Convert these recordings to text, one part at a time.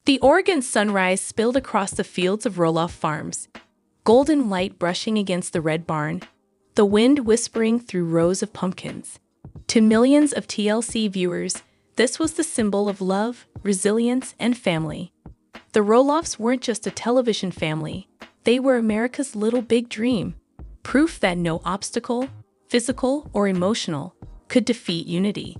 The Oregon sunrise spilled across the fields of Roloff Farms, golden light brushing against the red barn, the wind whispering through rows of pumpkins. To millions of TLC viewers, this was the symbol of love, resilience, and family. The Roloffs weren't just a television family, they were America's little big dream, proof that no obstacle, physical or emotional, could defeat unity.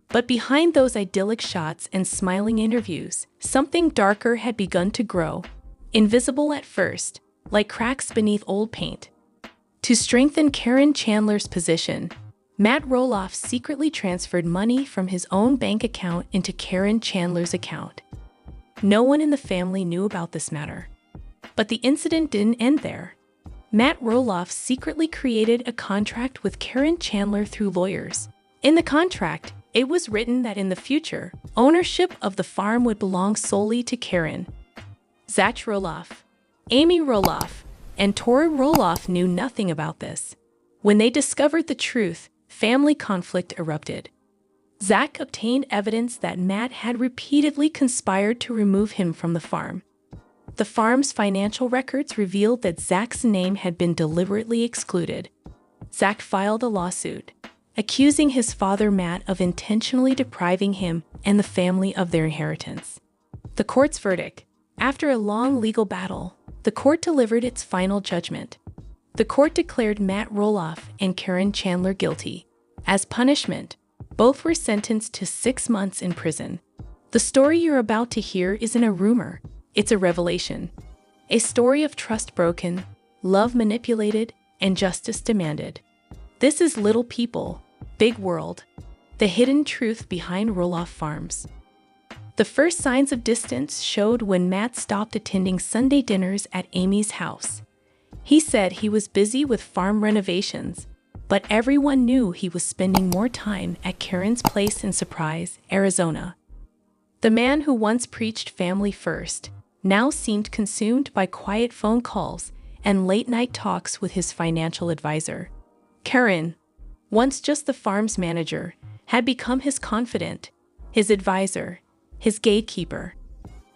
But behind those idyllic shots and smiling interviews, something darker had begun to grow, invisible at first, like cracks beneath old paint. To strengthen Caryn Chandler's position, Matt Roloff secretly transferred money from his own bank account into Caryn Chandler's account. No one in the family knew about this matter. But the incident didn't end there. Matt Roloff secretly created a contract with Caryn Chandler through lawyers. In the contract, it was written that in the future, ownership of the farm would belong solely to Caryn. Zach Roloff, Amy Roloff, and Tori Roloff knew nothing about this. When they discovered the truth, family conflict erupted. Zach obtained evidence that Matt had repeatedly conspired to remove him from the farm. The farm's financial records revealed that Zach's name had been deliberately excluded. Zach filed a lawsuit, accusing his father Matt of intentionally depriving him and the family of their inheritance. The court's verdict. After a long legal battle, the court delivered its final judgment. The court declared Matt Roloff and Caryn Chandler guilty. As punishment, both were sentenced to 6 months in prison. The story you're about to hear isn't a rumor, it's a revelation. A story of trust broken, love manipulated, and justice demanded. This is Little People, Big World, the hidden truth behind Roloff Farms. The first signs of distance showed when Matt stopped attending Sunday dinners at Amy's house. He said he was busy with farm renovations, but everyone knew he was spending more time at Caryn's place in Surprise, Arizona. The man who once preached family first now seemed consumed by quiet phone calls and late-night talks with his financial advisor. Caryn, once just the farm's manager, had become his confidant, his advisor, his gatekeeper.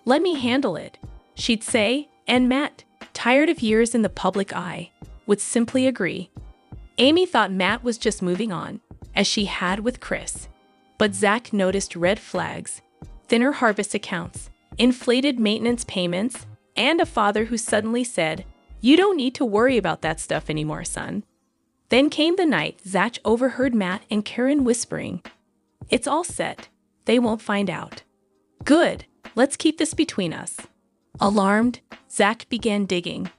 "Let me handle it," she'd say, and Matt, tired of years in the public eye, would simply agree. Amy thought Matt was just moving on, as she had with Chris. But Zach noticed red flags, thinner harvest accounts, inflated maintenance payments, and a father who suddenly said, "You don't need to worry about that stuff anymore, son." Then came the night Zach overheard Matt and Caryn whispering, "It's all set. They won't find out." "Good. Let's keep this between us." Alarmed, Zach began digging.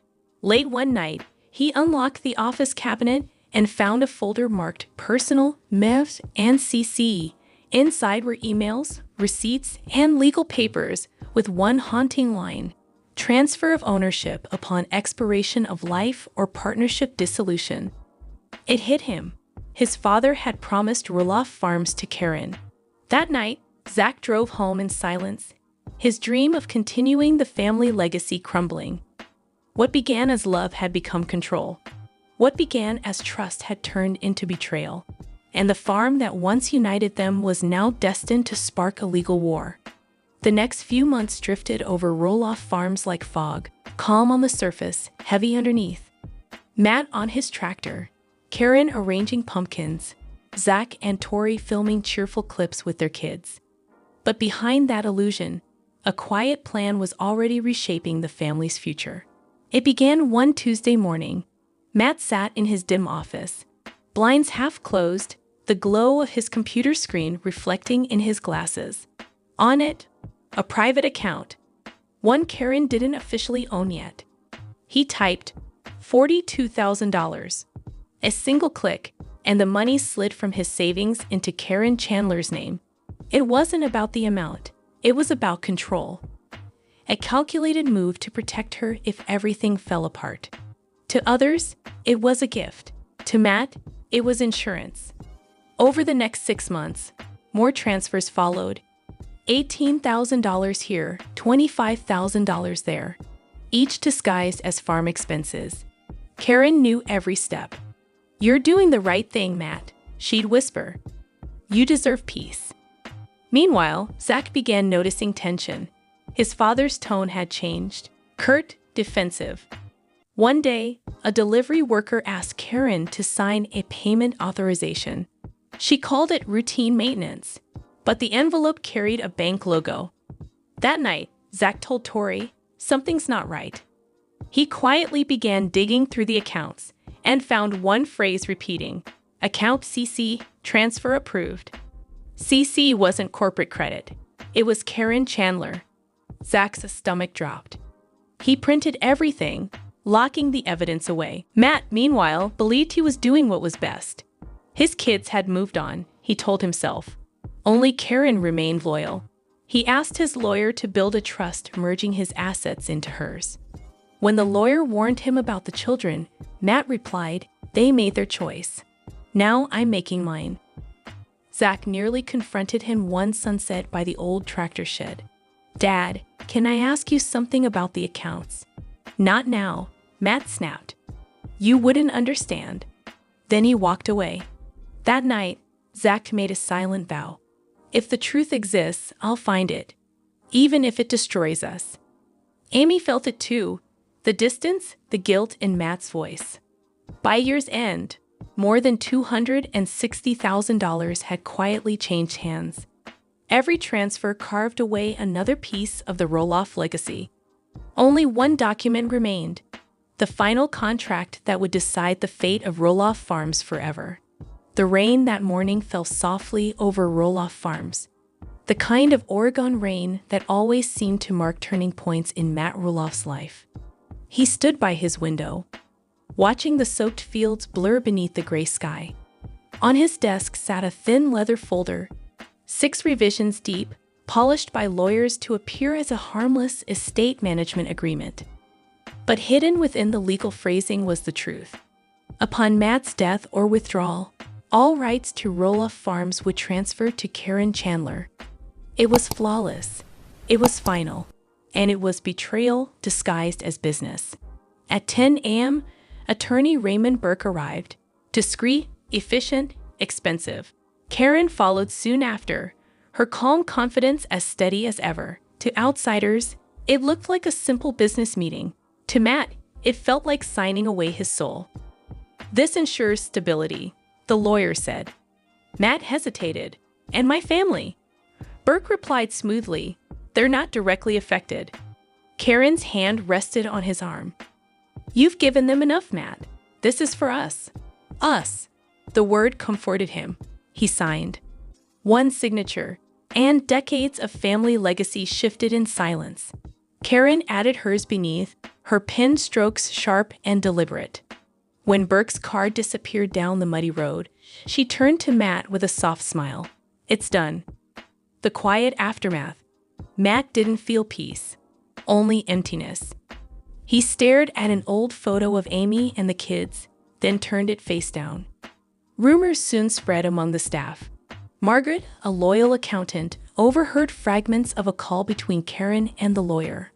Late one night, he unlocked the office cabinet and found a folder marked Personal, MEVs, and CC. Inside were emails, receipts, and legal papers with one haunting line: transfer of ownership upon expiration of life or partnership dissolution. It hit him. His father had promised Roloff Farms to Caryn. That night, Zach drove home in silence, his dream of continuing the family legacy crumbling. What began as love had become control. What began as trust had turned into betrayal. And the farm that once united them was now destined to spark a legal war. The next few months drifted over Roloff Farms like fog, calm on the surface, heavy underneath. Matt on his tractor, Caryn arranging pumpkins, Zach and Tori filming cheerful clips with their kids. But behind that illusion, a quiet plan was already reshaping the family's future. It began one Tuesday morning. Matt sat in his dim office, blinds half closed, the glow of his computer screen reflecting in his glasses. On it, a private account, one Caryn didn't officially own yet. He typed $42,000. A single click, and the money slid from his savings into Caryn Chandler's name. It wasn't about the amount, it was about control. A calculated move to protect her if everything fell apart. To others, it was a gift. To Matt, it was insurance. Over the next 6 months, more transfers followed. $18,000 here, $25,000 there, each disguised as farm expenses. Caryn knew every step. "You're doing the right thing, Matt," she'd whisper. "You deserve peace." Meanwhile, Zach began noticing tension. His father's tone had changed, curt, defensive. One day, a delivery worker asked Caryn to sign a payment authorization. She called it routine maintenance, but the envelope carried a bank logo. That night, Zach told Tori, something's not right. He quietly began digging through the accounts and found one phrase repeating, account CC, transfer approved. CC wasn't corporate credit. It was Caryn Chandler. Zach's stomach dropped. He printed everything, locking the evidence away. Matt, meanwhile, believed he was doing what was best. His kids had moved on, he told himself. Only Caryn remained loyal. He asked his lawyer to build a trust, merging his assets into hers. When the lawyer warned him about the children, Matt replied, they made their choice. Now I'm making mine. Zach nearly confronted him one sunset by the old tractor shed. Dad, can I ask you something about the accounts? Not now, Matt snapped. You wouldn't understand. Then he walked away. That night, Zach made a silent vow. If the truth exists, I'll find it, even if it destroys us. Amy felt it too, the distance, the guilt in Matt's voice. By year's end, more than $260,000 had quietly changed hands. Every transfer carved away another piece of the Roloff legacy. Only one document remained, the final contract that would decide the fate of Roloff Farms forever. The rain that morning fell softly over Roloff Farms, the kind of Oregon rain that always seemed to mark turning points in Matt Roloff's life. He stood by his window, watching the soaked fields blur beneath the gray sky. On his desk sat a thin leather folder, 6 revisions deep, polished by lawyers to appear as a harmless estate management agreement. But hidden within the legal phrasing was the truth. Upon Matt's death or withdrawal, all rights to Roloff Farms would transfer to Caryn Chandler. It was flawless, it was final, and it was betrayal disguised as business. At 10 a.m., attorney Raymond Burke arrived. Discreet, efficient, expensive. Caryn followed soon after, her calm confidence as steady as ever. To outsiders, it looked like a simple business meeting. To Matt, it felt like signing away his soul. This ensures stability, the lawyer said. Matt hesitated. And my family? Burke replied smoothly, they're not directly affected. Caryn's hand rested on his arm. You've given them enough, Matt. This is for us. Us. The word comforted him. He signed. One signature, and decades of family legacy shifted in silence. Caryn added hers beneath, her pen strokes sharp and deliberate. When Burke's car disappeared down the muddy road, she turned to Matt with a soft smile. It's done. The quiet aftermath. Matt didn't feel peace, only emptiness. He stared at an old photo of Amy and the kids, then turned it face down. Rumors soon spread among the staff. Margaret, a loyal accountant, overheard fragments of a call between Caryn and the lawyer.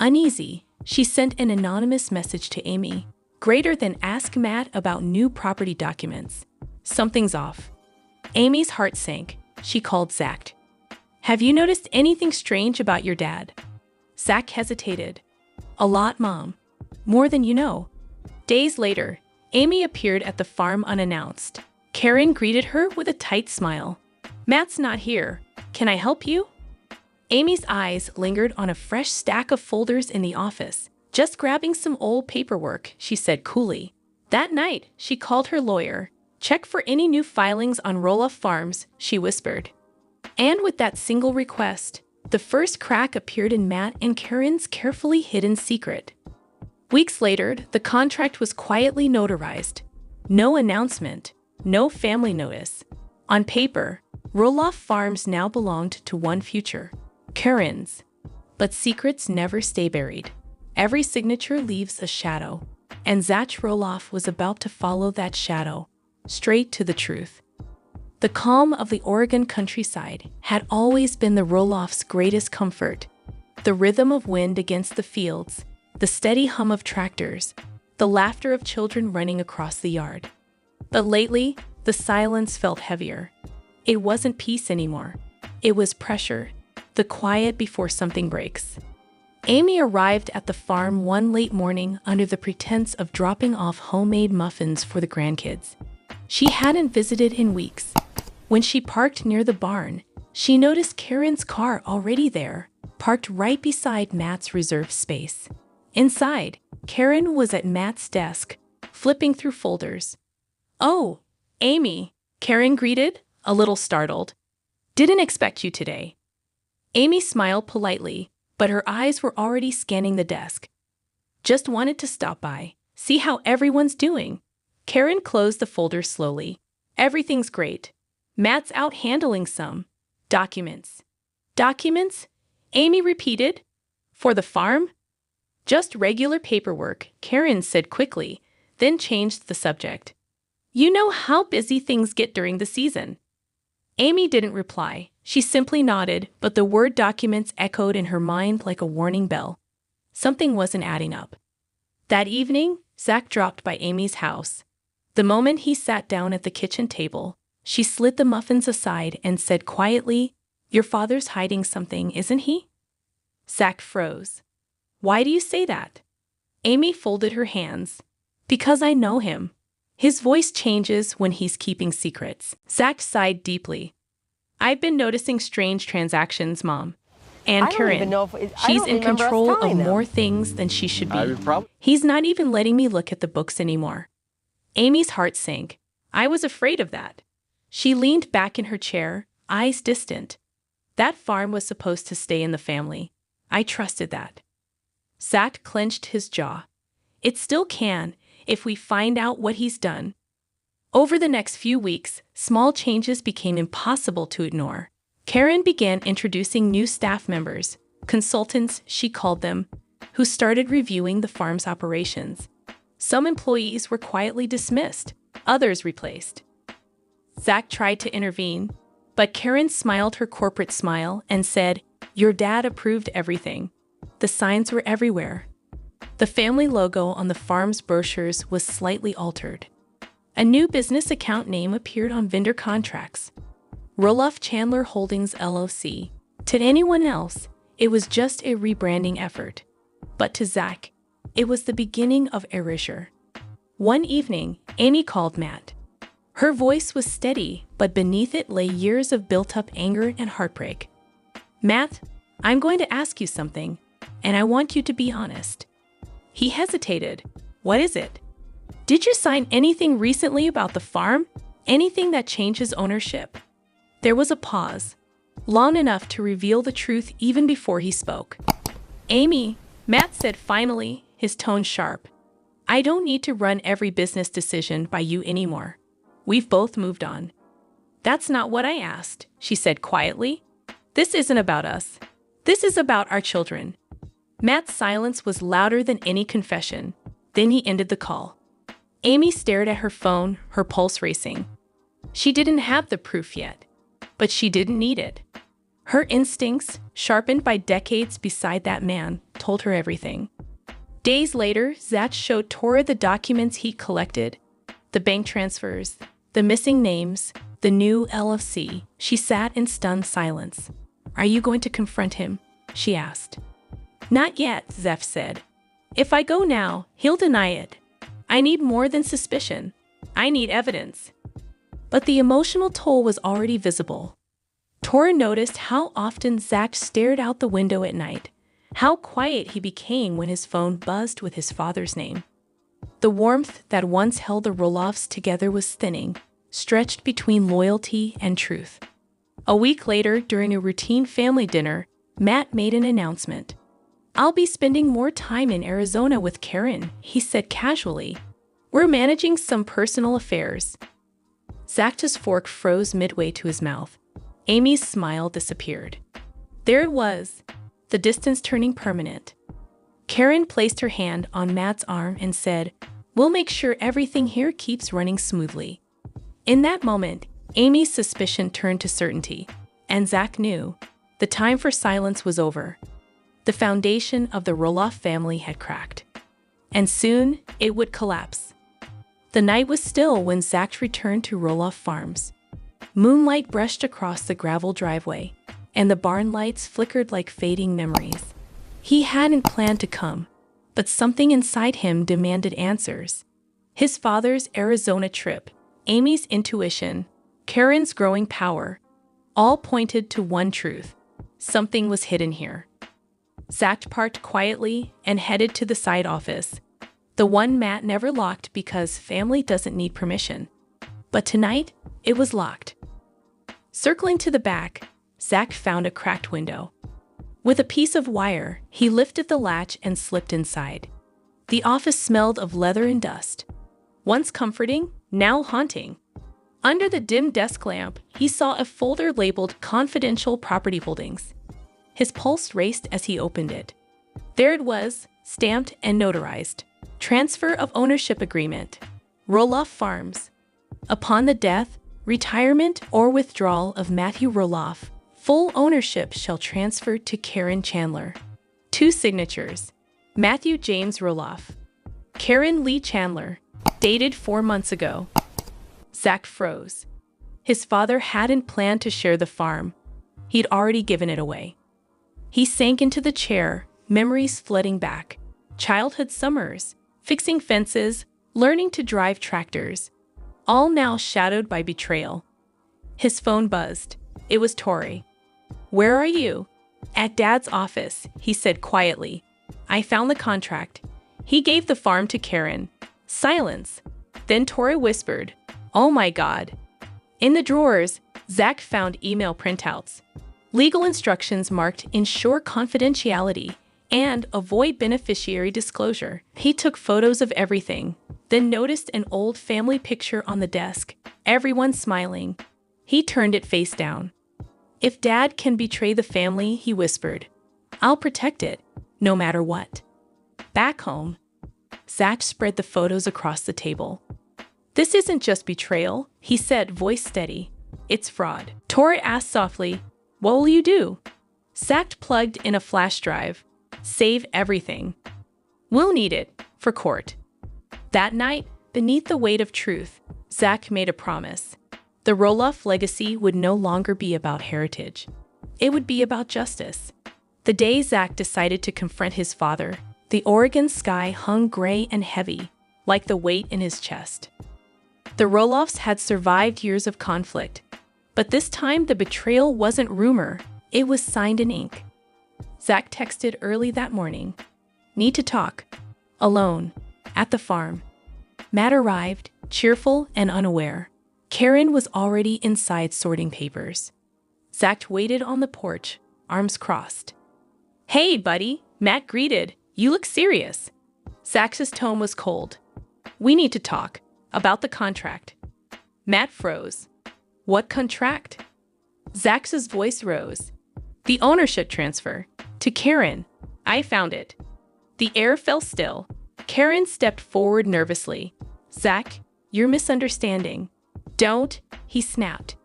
Uneasy, she sent an anonymous message to Amy. Greater than ask Matt about new property documents. Something's off. Amy's heart sank. She called Zach. Have you noticed anything strange about your dad? Zach hesitated. A lot, Mom. More than you know. Days later, Amy appeared at the farm unannounced. Caryn greeted her with a tight smile. Matt's not here. Can I help you? Amy's eyes lingered on a fresh stack of folders in the office. Just grabbing some old paperwork, she said coolly. That night, she called her lawyer. Check for any new filings on Roloff Farms, she whispered. And with that single request, the first crack appeared in Matt and Caryn's carefully hidden secret. Weeks later, the contract was quietly notarized. No announcement, no family notice. On paper, Roloff Farms now belonged to one future, Caryn's. But secrets never stay buried. Every signature leaves a shadow, and Zach Roloff was about to follow that shadow, straight to the truth. The calm of the Oregon countryside had always been the Roloffs' greatest comfort. The rhythm of wind against the fields, the steady hum of tractors, the laughter of children running across the yard. But lately, the silence felt heavier. It wasn't peace anymore. It was pressure. the quiet before something breaks. Amy arrived at the farm one late morning under the pretense of dropping off homemade muffins for the grandkids. She hadn't visited in weeks. When she parked near the barn, she noticed Caryn's car already there, parked right beside Matt's reserved space. Inside, Caryn was at Matt's desk, flipping through folders. "Oh, Amy," Caryn greeted, a little startled. "Didn't expect you today." Amy smiled politely, but her eyes were already scanning the desk. "Just wanted to stop by, see how everyone's doing." Caryn closed the folder slowly. "Everything's great. Matt's out handling some documents." "Documents?" Amy repeated. "For the farm?" "Just regular paperwork," Caryn said quickly, then changed the subject. "You know how busy things get during the season." Amy didn't reply. She simply nodded, but the word documents echoed in her mind like a warning bell. Something wasn't adding up. That evening, Zach dropped by Amy's house. The moment he sat down at the kitchen table, she slid the muffins aside and said quietly, "Your father's hiding something, isn't he?" Zach froze. "Why do you say that?" Amy folded her hands. "Because I know him. His voice changes when he's keeping secrets." Zach sighed deeply. "I've been noticing strange transactions, Mom. And Caryn, she's in control of more things than she should be. He's not even letting me look at the books anymore." Amy's heart sank. "I was afraid of that." She leaned back in her chair, eyes distant. "That farm was supposed to stay in the family. I trusted that." Zach clenched his jaw. "It still can, if we find out what he's done." Over the next few weeks, small changes became impossible to ignore. Caryn began introducing new staff members, consultants she called them, who started reviewing the farm's operations. Some employees were quietly dismissed, others replaced. Zach tried to intervene, but Caryn smiled her corporate smile and said, "Your dad approved everything." The signs were everywhere. The family logo on the farm's brochures was slightly altered. A new business account name appeared on vendor contracts. Roloff Chandler Holdings LLC. To anyone else, it was just a rebranding effort. But to Zach, it was the beginning of erasure. One evening, Amy called Matt. Her voice was steady, but beneath it lay years of built-up anger and heartbreak. "Matt, I'm going to ask you something, and I want you to be honest." He hesitated. "What is it?" "Did you sign anything recently about the farm? Anything that changes ownership?" There was a pause, long enough to reveal the truth even before he spoke. "Amy," Matt said finally, his tone sharp, "I don't need to run every business decision by you anymore. We've both moved on." "That's not what I asked," she said quietly. "This isn't about us. This is about our children." Matt's silence was louder than any confession. Then he ended the call. Amy stared at her phone, her pulse racing. She didn't have the proof yet, but she didn't need it. Her instincts, sharpened by decades beside that man, told her everything. Days later, Zach showed Tori the documents he collected, the bank transfers, the missing names, the new LLC. She sat in stunned silence. "Are you going to confront him?" she asked. "Not yet," Zeph said. "If I go now, he'll deny it. I need more than suspicion. I need evidence." But the emotional toll was already visible. Tori noticed how often Zach stared out the window at night, how quiet he became when his phone buzzed with his father's name. The warmth that once held the Roloffs together was thinning, stretched between loyalty and truth. A week later, during a routine family dinner, Matt made an announcement. "I'll be spending more time in Arizona with Caryn," he said casually. "We're managing some personal affairs." Zach's fork froze midway to his mouth. Amy's smile disappeared. There it was, the distance turning permanent. Caryn placed her hand on Matt's arm and said, "We'll make sure everything here keeps running smoothly." In that moment, Amy's suspicion turned to certainty, and Zach knew the time for silence was over. The foundation of the Roloff family had cracked, and soon it would collapse. The night was still when Zach returned to Roloff Farms. Moonlight brushed across the gravel driveway. and the barn lights flickered like fading memories. He hadn't planned to come, but something inside him demanded answers. His father's Arizona trip, Amy's intuition, Caryn's growing power, all pointed to one truth. Something was hidden here. Zach parked quietly and headed to the side office, the one Matt never locked because family doesn't need permission. But tonight, it was locked. Circling to the back, Zach found a cracked window. With a piece of wire, he lifted the latch and slipped inside. The office smelled of leather and dust. Once comforting, now haunting. Under the dim desk lamp, he saw a folder labeled Confidential Property Holdings. His pulse raced as he opened it. There it was, stamped and notarized. Transfer of ownership agreement. Roloff Farms. Upon the death, retirement, or withdrawal of Matthew Roloff, full ownership shall transfer to Caryn Chandler. 2 signatures. Matthew James Roloff. Caryn Lee Chandler. Dated 4 months ago. Zach froze. His father hadn't planned to share the farm. He'd already given it away. He sank into the chair, memories flooding back. Childhood summers, fixing fences, learning to drive tractors. All now shadowed by betrayal. His phone buzzed. It was Tori. "Where are you?" "At Dad's office," he said quietly. "I found the contract." He gave the farm to Caryn. Silence. Then Tori whispered, "Oh my God." In the drawers, Zach found email printouts. Legal instructions marked "Ensure confidentiality" and "Avoid beneficiary disclosure." He took photos of everything, then noticed an old family picture on the desk, everyone smiling. He turned it face down. "If Dad can betray the family," he whispered, "I'll protect it, no matter what." Back home, Zach spread the photos across the table. "This isn't just betrayal," he said, voice steady. "It's fraud." Tori asked softly, "What will you do?" Zach plugged in a flash drive. "Save everything. We'll need it for court." That night, beneath the weight of truth, Zach made a promise. The Roloff legacy would no longer be about heritage. It would be about justice. The day Zach decided to confront his father, the Oregon sky hung gray and heavy, like the weight in his chest. The Roloffs had survived years of conflict, but this time the betrayal wasn't rumor, it was signed in ink. Zach texted early that morning. "Need to talk. Alone. At the farm." Matt arrived, cheerful and unaware. Caryn was already inside sorting papers. Zach waited on the porch, arms crossed. "Hey, buddy," Matt greeted. "You look serious." Zach's tone was cold. "We need to talk. About the contract." Matt froze. "What contract?" Zach's voice rose. "The ownership transfer. To Caryn. I found it." The air fell still. Caryn stepped forward nervously. "Zach, you're misunderstanding." "Don't," he snapped.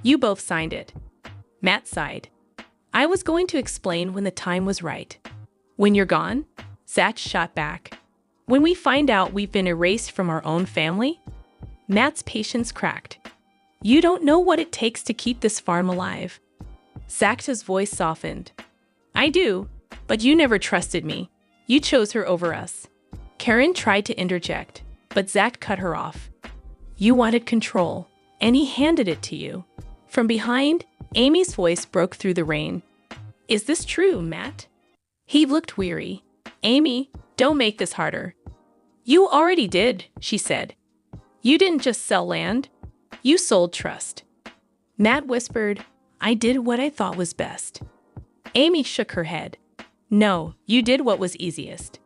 "You both signed it." Matt sighed. "I was going to explain when the time was right." "When you're gone?" Zach shot back. "When we find out we've been erased from our own family?" Matt's patience cracked. "You don't know what it takes to keep this farm alive." Zach's voice softened. "I do, but you never trusted me. You chose her over us." Caryn tried to interject, but Zach cut her off. "You wanted control, and he handed it to you." From behind, Amy's voice broke through the rain. "Is this true, Matt?" He looked weary. "Amy, don't make this harder." "You already did," she said. "You didn't just sell land. You sold trust." Matt whispered, "I did what I thought was best." Amy shook her head. "No, you did what was easiest."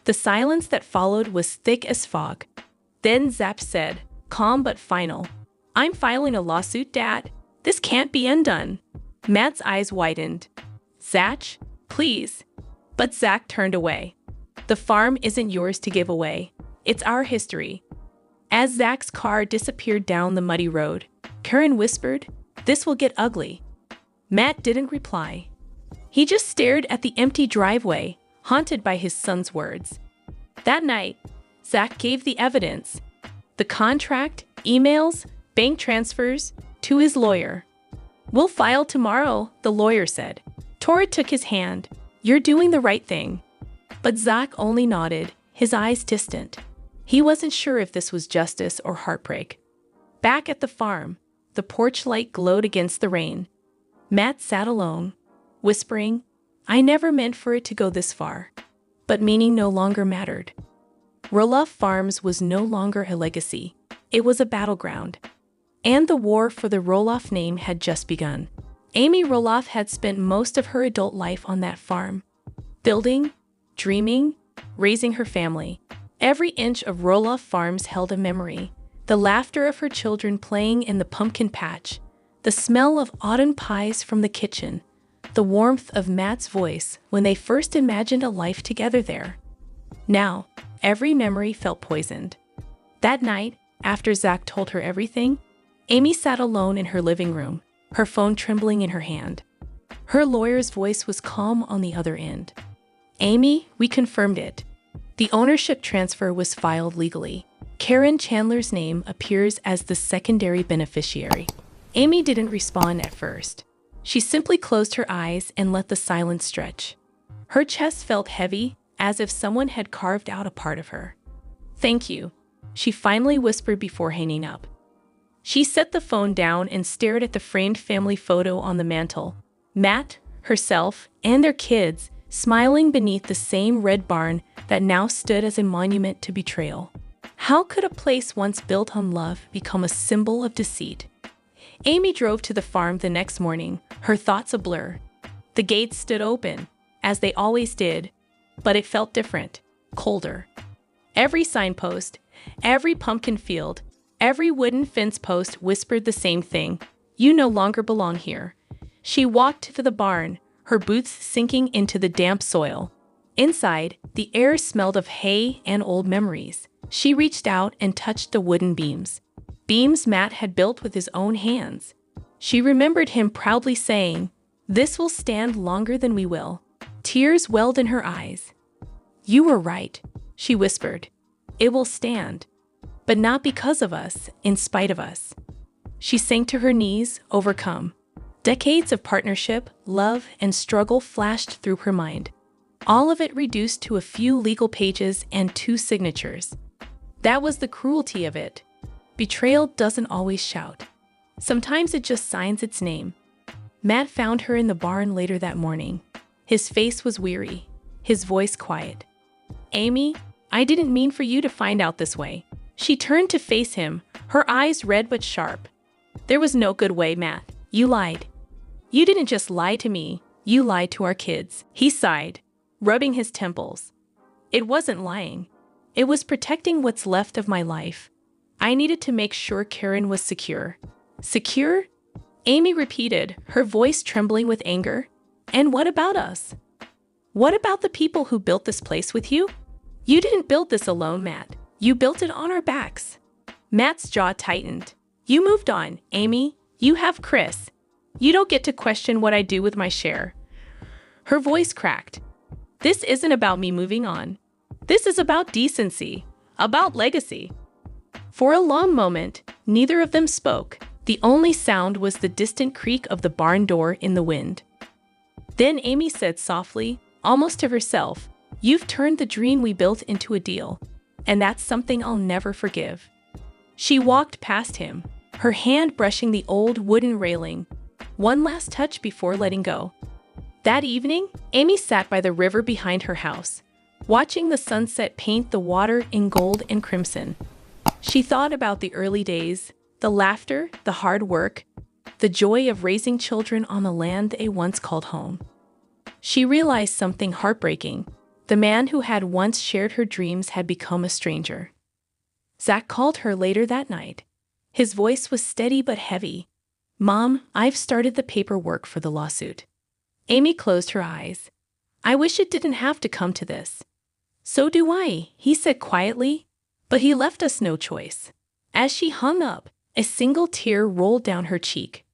The silence that followed was thick as fog. Then Zach said, calm but final, "I'm filing a lawsuit, Dad. This can't be undone." Matt's eyes widened. "Zach, please." But Zach turned away. "The farm isn't yours to give away. It's our history." As Zach's car disappeared down the muddy road, Caryn whispered, "This will get ugly." Matt didn't reply. He just stared at the empty driveway, haunted by his son's words. That night, Zach gave the evidence, the contract, emails, bank transfers, to his lawyer. "We'll file tomorrow," the lawyer said. Tori took his hand. "You're doing the right thing." But Zach only nodded, his eyes distant. He wasn't sure if this was justice or heartbreak. Back at the farm, the porch light glowed against the rain. Matt sat alone, whispering, "I never meant for it to go this far." But meaning no longer mattered. Roloff Farms was no longer a legacy. It was a battleground. And the war for the Roloff name had just begun. Amy Roloff had spent most of her adult life on that farm, building, dreaming, raising her family. Every inch of Roloff Farms held a memory. The laughter of her children playing in the pumpkin patch, the smell of autumn pies from the kitchen, the warmth of Matt's voice when they first imagined a life together there. Now, every memory felt poisoned. That night, after Zach told her everything, Amy sat alone in her living room, her phone trembling in her hand. Her lawyer's voice was calm on the other end. "Amy, we confirmed it. The ownership transfer was filed legally. Caryn Chandler's name appears as the secondary beneficiary." Amy didn't respond at first. She simply closed her eyes and let the silence stretch. Her chest felt heavy, as if someone had carved out a part of her. "Thank you," she finally whispered before hanging up. She set the phone down and stared at the framed family photo on the mantel. Matt, herself, and their kids, smiling beneath the same red barn that now stood as a monument to betrayal. How could a place once built on love become a symbol of deceit? Amy drove to the farm the next morning, her thoughts a blur. The gates stood open, as they always did, but it felt different, colder. Every signpost, every pumpkin field, every wooden fence post whispered the same thing: "You no longer belong here." She walked to the barn, her boots sinking into the damp soil. Inside, the air smelled of hay and old memories. She reached out and touched the wooden beams. Beams Matt had built with his own hands. She remembered him proudly saying, "This will stand longer than we will." Tears welled in her eyes. "You were right," she whispered. "It will stand. But not because of us, in spite of us." She sank to her knees, overcome. Decades of partnership, love, and struggle flashed through her mind. All of it reduced to a few legal pages and 2 signatures. That was the cruelty of it. Betrayal doesn't always shout. Sometimes it just signs its name. Matt found her in the barn later that morning. His face was weary, his voice quiet. "Amy, I didn't mean for you to find out this way." She turned to face him, her eyes red but sharp. "There was no good way, Matt. You lied. You didn't just lie to me, you lied to our kids." He sighed, rubbing his temples. "It wasn't lying. It was protecting what's left of my life. I needed to make sure Caryn was secure." "Secure?" Amy repeated, her voice trembling with anger. "And what about us? What about the people who built this place with you? You didn't build this alone, Matt. You built it on our backs." Matt's jaw tightened. "You moved on, Amy. You have Chris. You don't get to question what I do with my share." Her voice cracked. "This isn't about me moving on. This is about decency, about legacy." For a long moment, neither of them spoke. The only sound was the distant creak of the barn door in the wind. Then Amy said softly, almost to herself, "You've turned the dream we built into a deal, and that's something I'll never forgive." She walked past him, her hand brushing the old wooden railing, one last touch before letting go. That evening, Amy sat by the river behind her house, watching the sunset paint the water in gold and crimson. She thought about the early days, the laughter, the hard work, the joy of raising children on the land they once called home. She realized something heartbreaking. The man who had once shared her dreams had become a stranger. Zach called her later that night. His voice was steady but heavy. "Mom, I've started the paperwork for the lawsuit." Amy closed her eyes. "I wish it didn't have to come to this." "So do I," he said quietly, "but he left us no choice." As she hung up, a single tear rolled down her cheek.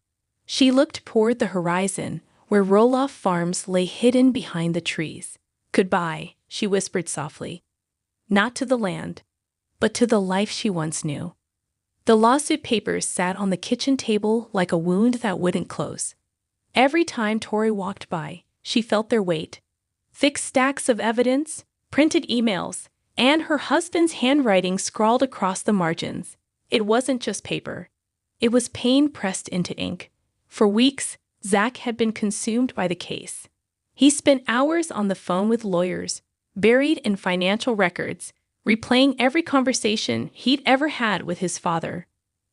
She looked toward the horizon, where Roloff Farms lay hidden behind the trees. "Goodbye," she whispered softly. Not to the land, but to the life she once knew. The lawsuit papers sat on the kitchen table like a wound that wouldn't close. Every time Tori walked by, she felt their weight. Thick stacks of evidence, printed emails, and her husband's handwriting scrawled across the margins. It wasn't just paper. It was pain pressed into ink. For weeks, Zach had been consumed by the case. He spent hours on the phone with lawyers, buried in financial records, replaying every conversation he'd ever had with his father.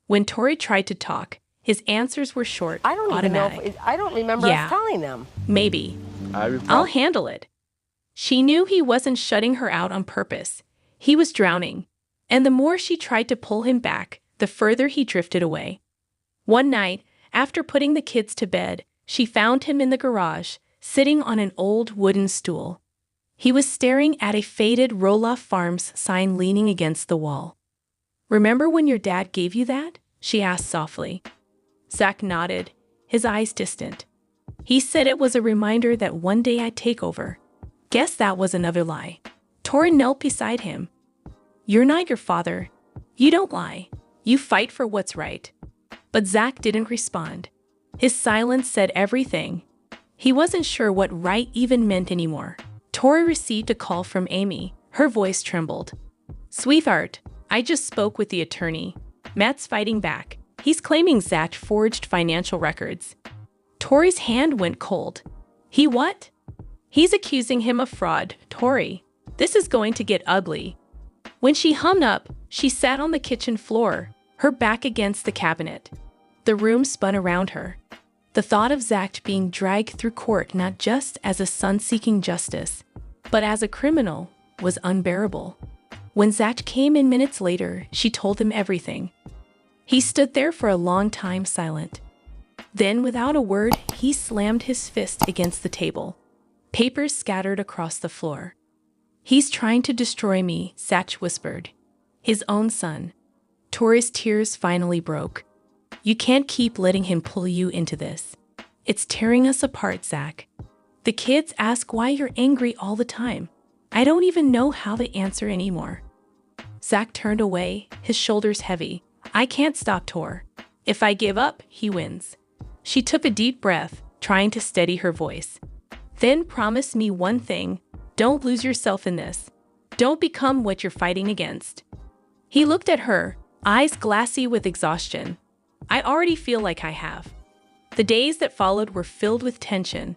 When Tori tried to talk, his answers were short, automatic. I don't remember us telling them. Maybe. I'll handle it. She knew he wasn't shutting her out on purpose. He was drowning, and the more she tried to pull him back, the further he drifted away. One night, after putting the kids to bed, she found him in the garage, sitting on an old wooden stool. He was staring at a faded Roloff Farms sign leaning against the wall. "Remember when your dad gave you that?" she asked softly. Zach nodded, his eyes distant. "He said it was a reminder that one day I'd take over." Guess that was another lie. Tori knelt beside him. "You're not your father. You don't lie. You fight for what's right." But Zach didn't respond. His silence said everything. He wasn't sure what right even meant anymore. Tori received a call from Amy. Her voice trembled. "Sweetheart, I just spoke with the attorney. Matt's fighting back. He's claiming Zach forged financial records." Tori's hand went cold. "He what?" "He's accusing him of fraud, Tori. This is going to get ugly." When she hung up, she sat on the kitchen floor, her back against the cabinet. The room spun around her. The thought of Zach being dragged through court not just as a son seeking justice, but as a criminal, was unbearable. When Zach came in minutes later, she told him everything. He stood there for a long time silent. Then, without a word, he slammed his fist against the table. Papers scattered across the floor. "He's trying to destroy me," Zach whispered. His own son. Tori's tears finally broke. "You can't keep letting him pull you into this. It's tearing us apart, Zach. The kids ask why you're angry all the time. I don't even know how to answer anymore." Zach turned away, his shoulders heavy. "I can't stop Tor. If I give up, he wins." She took a deep breath, trying to steady her voice. "Then promise me one thing. Don't lose yourself in this. Don't become what you're fighting against." He looked at her, eyes glassy with exhaustion. "I already feel like I have." The days that followed were filled with tension.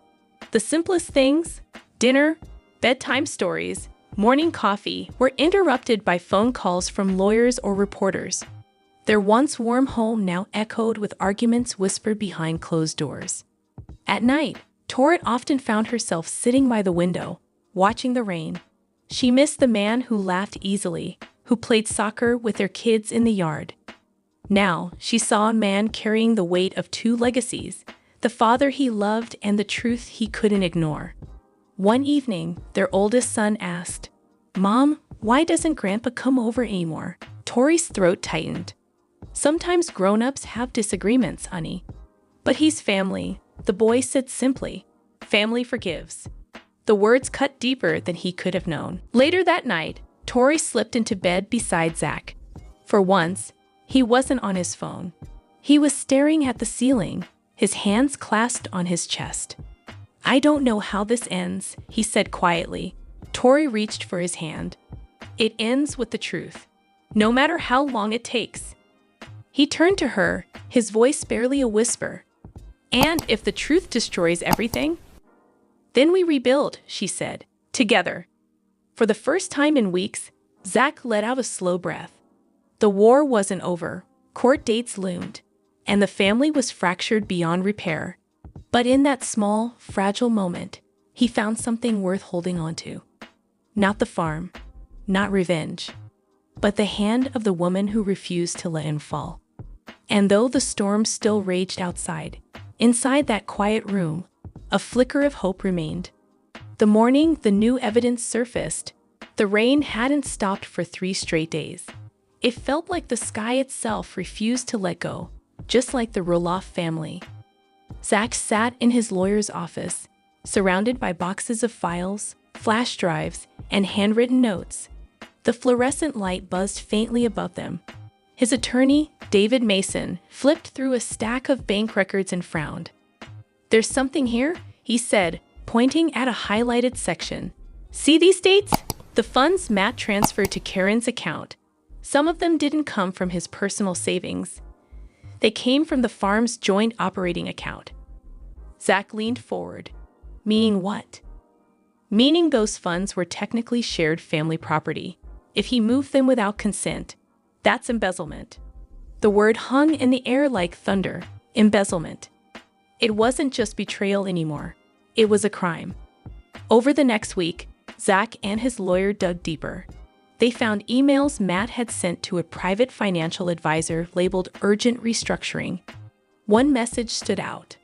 The simplest things, dinner, bedtime stories, morning coffee, were interrupted by phone calls from lawyers or reporters. Their once warm home now echoed with arguments whispered behind closed doors. At night, Tori often found herself sitting by the window, watching the rain. She missed the man who laughed easily, who played soccer with their kids in the yard. Now, she saw a man carrying the weight of two legacies, the father he loved and the truth he couldn't ignore. One evening, their oldest son asked, "Mom, why doesn't Grandpa come over anymore?" Tori's throat tightened. "Sometimes grown-ups have disagreements, honey. But he's family," the boy said simply. "Family forgives." The words cut deeper than he could have known. Later that night, Tori slipped into bed beside Zach. For once, he wasn't on his phone. He was staring at the ceiling, his hands clasped on his chest. "I don't know how this ends," he said quietly. Tori reached for his hand. "It ends with the truth, no matter how long it takes." He turned to her, his voice barely a whisper. "And if the truth destroys everything?" "Then we rebuild," she said, "together." For the first time in weeks, Zach let out a slow breath. The war wasn't over, court dates loomed, and the family was fractured beyond repair. But in that small, fragile moment, he found something worth holding on to. Not the farm, not revenge, but the hand of the woman who refused to let him fall. And though the storm still raged outside, inside that quiet room, a flicker of hope remained. The morning the new evidence surfaced, the rain hadn't stopped for 3 straight days. It felt like the sky itself refused to let go, just like the Roloff family. Zach sat in his lawyer's office, surrounded by boxes of files, flash drives, and handwritten notes. The fluorescent light buzzed faintly above them. His attorney, David Mason, flipped through a stack of bank records and frowned. "There's something here," he said, pointing at a highlighted section. "See these dates? The funds Matt transferred to Caryn's account. Some of them didn't come from his personal savings. They came from the farm's joint operating account." Zach leaned forward. "Meaning what?" "Meaning those funds were technically shared family property. If he moved them without consent, that's embezzlement." The word hung in the air like thunder. Embezzlement. It wasn't just betrayal anymore. It was a crime. Over the next week, Zach and his lawyer dug deeper. They found emails Matt had sent to a private financial advisor labeled urgent restructuring. One message stood out.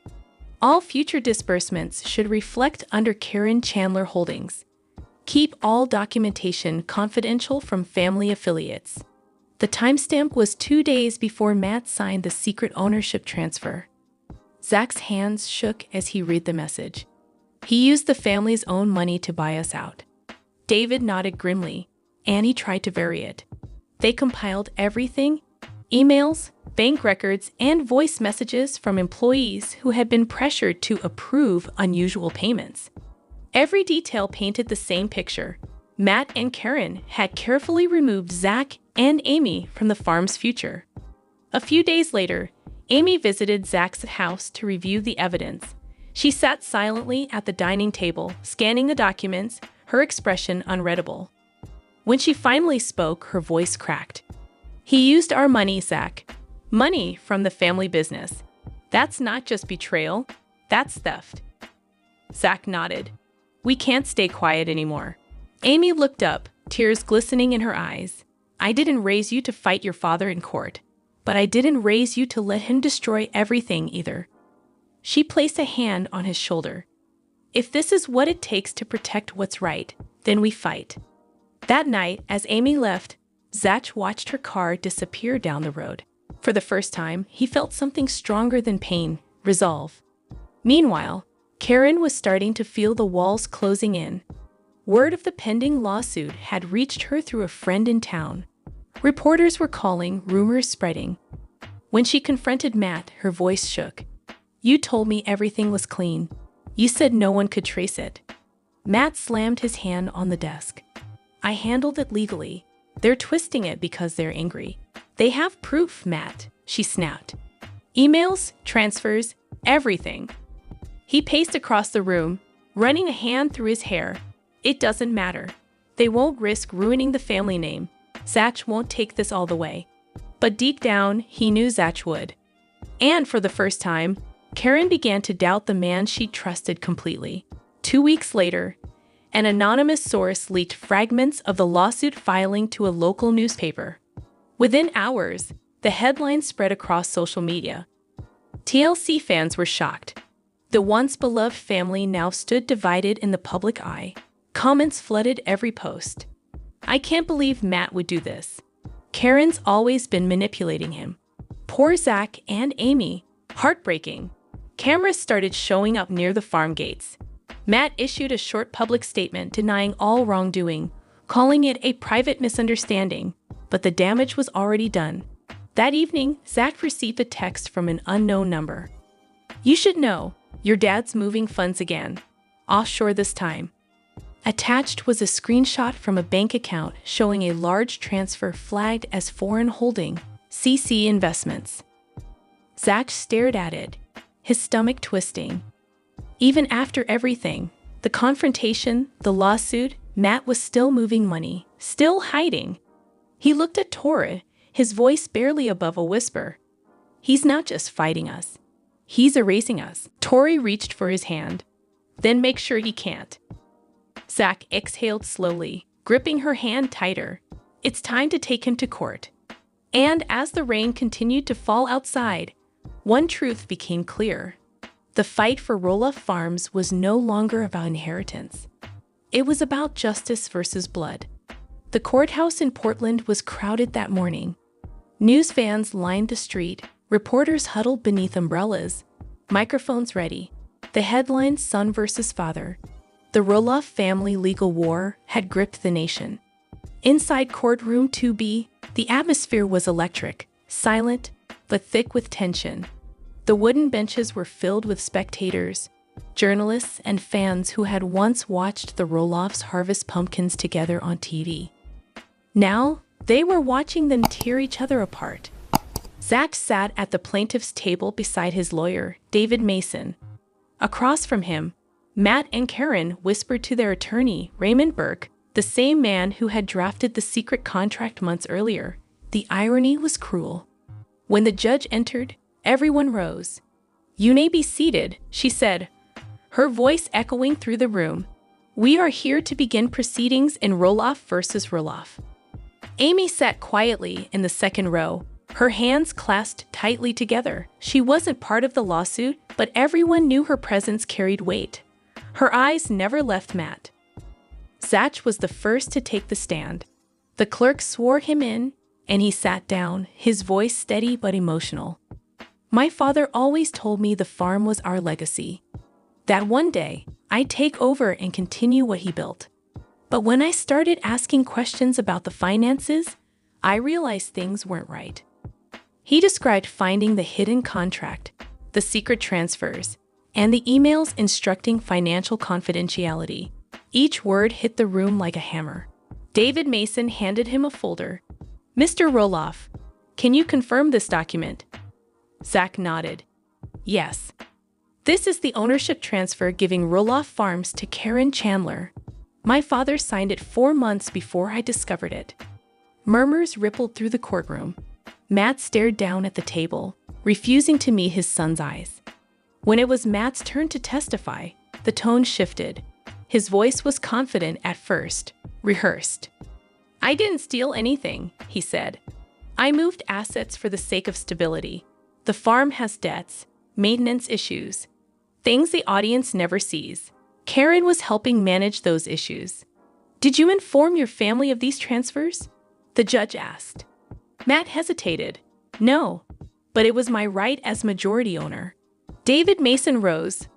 All future disbursements should reflect under Caryn Chandler Holdings. Keep all documentation confidential from family affiliates. The timestamp was 2 days before Matt signed the secret ownership transfer. Zach's hands shook as he read the message. "He used the family's own money to buy us out." David nodded grimly. Annie tried to vary it. They compiled everything: emails, bank records, and voice messages from employees who had been pressured to approve unusual payments. Every detail painted the same picture. Matt and Caryn had carefully removed Zach and Amy from the farm's future. A few days later, Amy visited Zach's house to review the evidence. She sat silently at the dining table, scanning the documents, her expression unreadable. When she finally spoke, her voice cracked. "He used our money, Zach. Money from the family business. That's not just betrayal, that's theft." Zach nodded. "We can't stay quiet anymore." Amy looked up, tears glistening in her eyes. "I didn't raise you to fight your father in court, but I didn't raise you to let him destroy everything either." She placed a hand on his shoulder. "If this is what it takes to protect what's right, then we fight." That night, as Amy left, Zach watched her car disappear down the road. For the first time, he felt something stronger than pain: resolve. Meanwhile, Caryn was starting to feel the walls closing in. Word of the pending lawsuit had reached her through a friend in town. Reporters were calling, rumors spreading. When she confronted Matt, her voice shook. "You told me everything was clean. You said no one could trace it." Matt slammed his hand on the desk. "I handled it legally. They're twisting it because they're angry. They have proof, Matt," she snapped. "Emails, transfers, everything." He paced across the room, running a hand through his hair. "It doesn't matter. They won't risk ruining the family name. Zach won't take this all the way." But deep down, he knew Zach would. And for the first time, Caryn began to doubt the man she trusted completely. 2 weeks later, an anonymous source leaked fragments of the lawsuit filing to a local newspaper. Within hours, the headline spread across social media. TLC fans were shocked. The once beloved family now stood divided in the public eye. Comments flooded every post. "I can't believe Matt would do this. Caryn's always been manipulating him. Poor Zach and Amy. Heartbreaking." Cameras started showing up near the farm gates. Matt issued a short public statement denying all wrongdoing, calling it a private misunderstanding, but the damage was already done. That evening, Zach received a text from an unknown number. "You should know, your dad's moving funds again. Offshore this time." Attached was a screenshot from a bank account showing a large transfer flagged as foreign holding, CC Investments. Zach stared at it, his stomach twisting. Even after everything, the confrontation, the lawsuit, Matt was still moving money, still hiding. He looked at Tori, his voice barely above a whisper. "He's not just fighting us. He's erasing us." Tori reached for his hand. "Then make sure he can't." Zach exhaled slowly, gripping her hand tighter. "It's time to take him to court." And as the rain continued to fall outside, one truth became clear. The fight for Roloff Farms was no longer about inheritance. It was about justice versus blood. The courthouse in Portland was crowded that morning. News vans lined the street, reporters huddled beneath umbrellas, microphones ready. The headline, "Son versus Father." The Roloff family legal war had gripped the nation. Inside courtroom 2B, the atmosphere was electric, silent, but thick with tension. The wooden benches were filled with spectators, journalists, and fans who had once watched the Roloffs harvest pumpkins together on TV. Now, they were watching them tear each other apart. Zach sat at the plaintiff's table beside his lawyer, David Mason. Across from him, Matt and Caryn whispered to their attorney, Raymond Burke, the same man who had drafted the secret contract months earlier. The irony was cruel. When the judge entered, everyone rose. "You may be seated," she said, her voice echoing through the room. "We are here to begin proceedings in Roloff versus Roloff." Amy sat quietly in the second row, her hands clasped tightly together. She wasn't part of the lawsuit, but everyone knew her presence carried weight. Her eyes never left Matt. Zach was the first to take the stand. The clerk swore him in, and he sat down, his voice steady but emotional. "My father always told me the farm was our legacy. That one day, I'd take over and continue what he built. But when I started asking questions about the finances, I realized things weren't right." He described finding the hidden contract, the secret transfers, and the emails instructing financial confidentiality. Each word hit the room like a hammer. David Mason handed him a folder. "Mr. Roloff, can you confirm this document?" Zach nodded. "Yes. This is the ownership transfer giving Roloff Farms to Caryn Chandler. My father signed it 4 months before I discovered it." Murmurs rippled through the courtroom. Matt stared down at the table, refusing to meet his son's eyes. When it was Matt's turn to testify, the tone shifted. His voice was confident at first, rehearsed. "I didn't steal anything," he said. "I moved assets for the sake of stability. The farm has debts, maintenance issues, things the audience never sees. Caryn was helping manage those issues." "Did you inform your family of these transfers?" the judge asked. Matt hesitated. "No, but it was my right as majority owner." David Mason rose.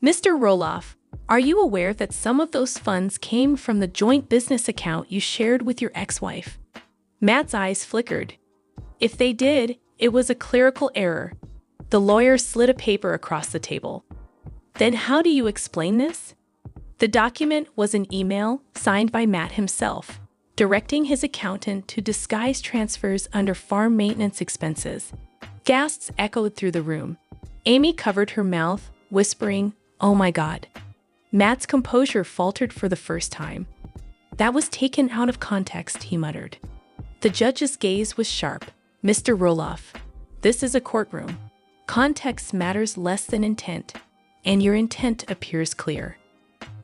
"Mr. Roloff, are you aware that some of those funds came from the joint business account you shared with your ex-wife?" Matt's eyes flickered. "If they did, it was a clerical error." The lawyer slid a paper across the table. "Then how do you explain this?" The document was an email signed by Matt himself, directing his accountant to disguise transfers under farm maintenance expenses. Gasps echoed through the room. Amy covered her mouth, whispering, "Oh my God." Matt's composure faltered for the first time. "That was taken out of context," he muttered. The judge's gaze was sharp. "Mr. Roloff, this is a courtroom. Context matters less than intent, and your intent appears clear."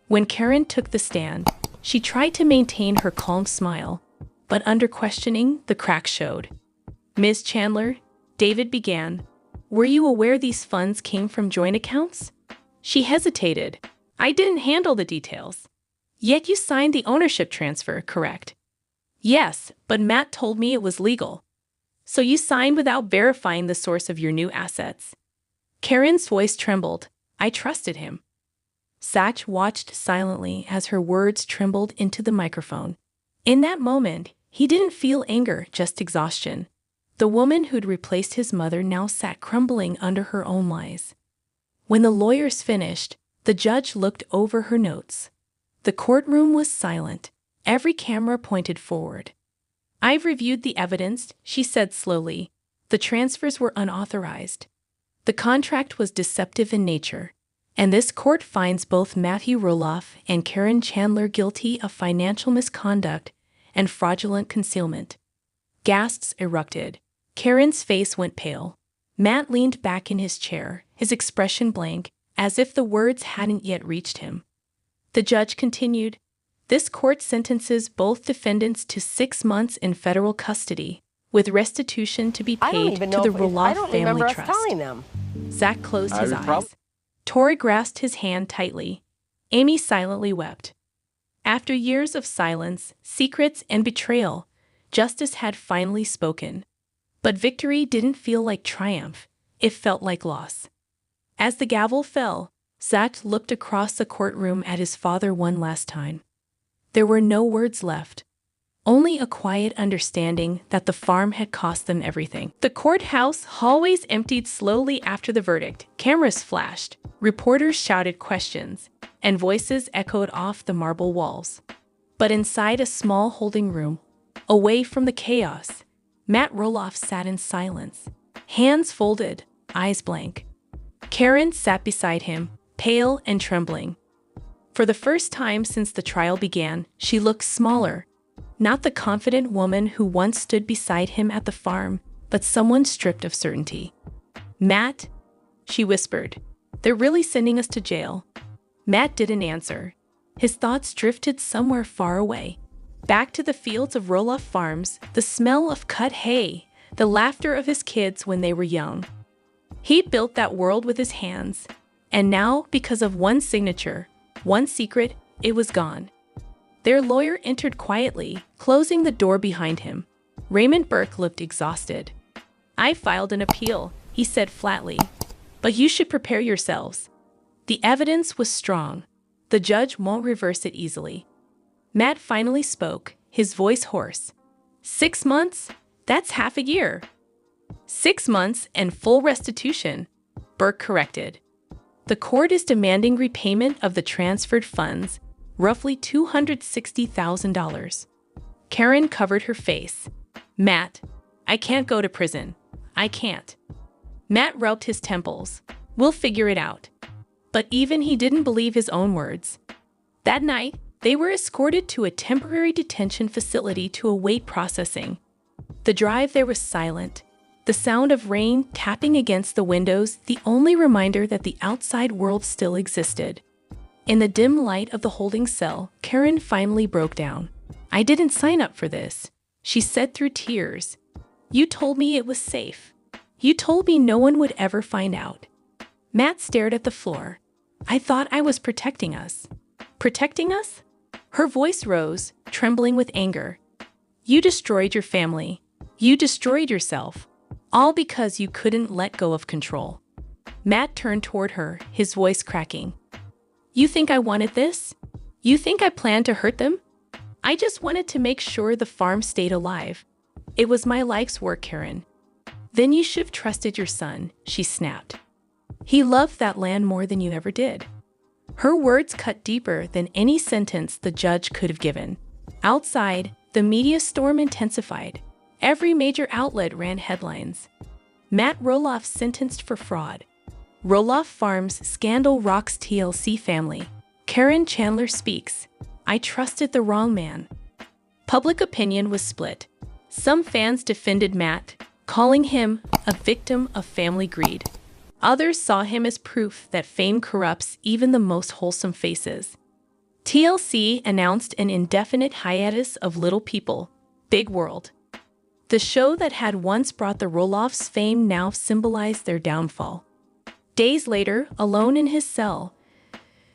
When Caryn took the stand, she tried to maintain her calm smile, but under questioning, the cracks showed. "Ms. Chandler," David began, "were you aware these funds came from joint accounts?" She hesitated. "I didn't handle the details." "Yet you signed the ownership transfer, correct?" "Yes, but Matt told me it was legal." "So you signed without verifying the source of your new assets?" Caryn's voice trembled. "I trusted him." Zach watched silently as her words trembled into the microphone. In that moment, he didn't feel anger, just exhaustion. The woman who'd replaced his mother now sat crumbling under her own lies. When the lawyers finished, the judge looked over her notes. The courtroom was silent. Every camera pointed forward. "I've reviewed the evidence," she said slowly. "The transfers were unauthorized. The contract was deceptive in nature. And this court finds both Matthew Roloff and Caryn Chandler guilty of financial misconduct and fraudulent concealment." Gasps erupted. Caryn's face went pale. Matt leaned back in his chair, his expression blank, as if the words hadn't yet reached him. The judge continued, "This court sentences both defendants to 6 months in federal custody, with restitution to be paid to the Roloff family trust." Zach closed his eyes. Tori grasped his hand tightly. Amy silently wept. After years of silence, secrets, and betrayal, justice had finally spoken. But victory didn't feel like triumph. It felt like loss. As the gavel fell, Zach looked across the courtroom at his father one last time. There were no words left. only a quiet understanding that the farm had cost them everything. The courthouse hallways emptied slowly after the verdict. Cameras flashed, reporters shouted questions, and voices echoed off the marble walls. But inside a small holding room, away from the chaos, Matt Roloff sat in silence, hands folded, eyes blank. Caryn sat beside him, pale and trembling. For the first time since the trial began, she looked smaller. Not the confident woman who once stood beside him at the farm, but someone stripped of certainty. "Matt," she whispered, "they're really sending us to jail." Matt didn't answer. His thoughts drifted somewhere far away. Back to the fields of Roloff Farms, the smell of cut hay, the laughter of his kids when they were young. He'd built that world with his hands, and now, because of one signature, one secret, it was gone. Their lawyer entered quietly, closing the door behind him. Raymond Burke looked exhausted. "I filed an appeal," he said flatly, "but you should prepare yourselves. The evidence was strong. The judge won't reverse it easily." Matt finally spoke, his voice hoarse. 6 months? That's half a year." 6 months and full restitution," Burke corrected. "The court is demanding repayment of the transferred funds, roughly $260,000. Caryn covered her face. "Matt, I can't go to prison. I can't." Matt rubbed his temples. "We'll figure it out." But even he didn't believe his own words. That night, they were escorted to a temporary detention facility to await processing. The drive there was silent. The sound of rain tapping against the windows, the only reminder that the outside world still existed. In the dim light of the holding cell, Caryn finally broke down. "I didn't sign up for this," she said through tears. "You told me it was safe. You told me no one would ever find out." Matt stared at the floor. "I thought I was protecting us." "Protecting us?" Her voice rose, trembling with anger. "You destroyed your family. You destroyed yourself. All because you couldn't let go of control." Matt turned toward her, his voice cracking. "You think I wanted this? You think I planned to hurt them? I just wanted to make sure the farm stayed alive. It was my life's work, Caryn." "Then you should have trusted your son," she snapped. "He loved that land more than you ever did." Her words cut deeper than any sentence the judge could have given. Outside, the media storm intensified. Every major outlet ran headlines. Matt Roloff sentenced for fraud. Roloff Farms scandal rocks TLC family. Caryn Chandler speaks. I trusted the wrong man. Public opinion was split. Some fans defended Matt, calling him a victim of family greed. Others saw him as proof that fame corrupts even the most wholesome faces. TLC announced an indefinite hiatus of Little People, Big World. The show that had once brought the Roloffs fame now symbolized their downfall. Days later, alone in his cell,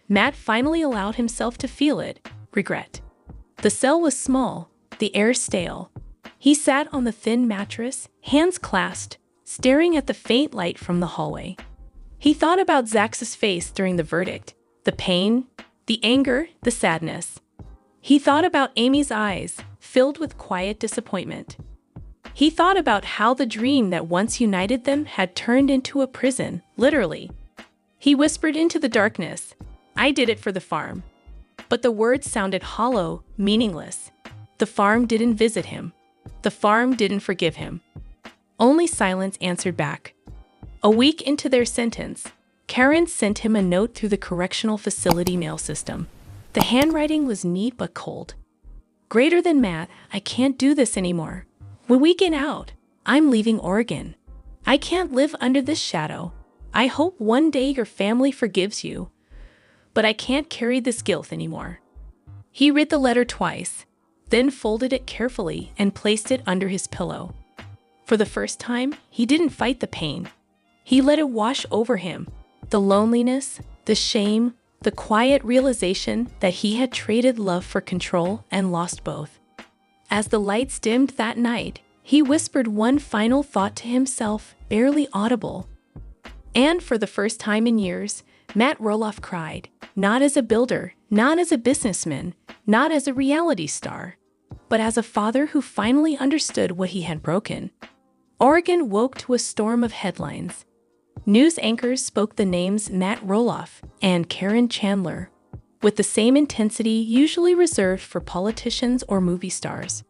Matt finally allowed himself to feel it, regret. The cell was small, the air stale. He sat on the thin mattress, hands clasped, staring at the faint light from the hallway. He thought about Zach's face during the verdict, the pain, the anger, the sadness. He thought about Amy's eyes, filled with quiet disappointment. He thought about how the dream that once united them had turned into a prison, literally. He whispered into the darkness, I did it for the farm. But the words sounded hollow, meaningless. The farm didn't visit him. The farm didn't forgive him. Only silence answered back. A week into their sentence, Caryn sent him a note through the correctional facility mail system. The handwriting was neat but cold. Greater than Matt, I can't do this anymore. When we get out, I'm leaving Oregon. I can't live under this shadow. I hope one day your family forgives you. But I can't carry this guilt anymore. He read the letter twice, then folded it carefully and placed it under his pillow. For the first time, he didn't fight the pain. He let it wash over him. The loneliness, the shame, the quiet realization that he had traded love for control and lost both. As the lights dimmed that night, he whispered one final thought to himself, barely audible. And for the first time in years, Matt Roloff cried, not as a builder, not as a businessman, not as a reality star, but as a father who finally understood what he had broken. Oregon woke to a storm of headlines. News anchors spoke the names Matt Roloff and Caryn Chandler, with the same intensity usually reserved for politicians or movie stars.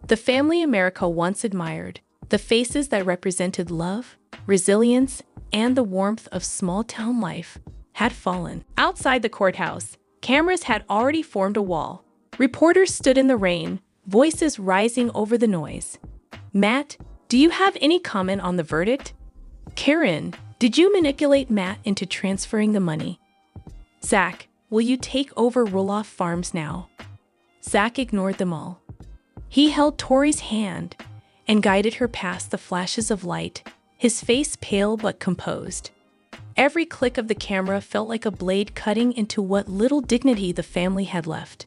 The family America once admired, the faces that represented love, resilience, and the warmth of small-town life, had fallen. Outside the courthouse, cameras had already formed a wall. Reporters stood in the rain, voices rising over the noise. Matt, do you have any comment on the verdict? Caryn, did you manipulate Matt into transferring the money? Zach, will you take over Roloff Farms now? Zach ignored them all. He held Tori's hand and guided her past the flashes of light, his face pale but composed. Every click of the camera felt like a blade cutting into what little dignity the family had left.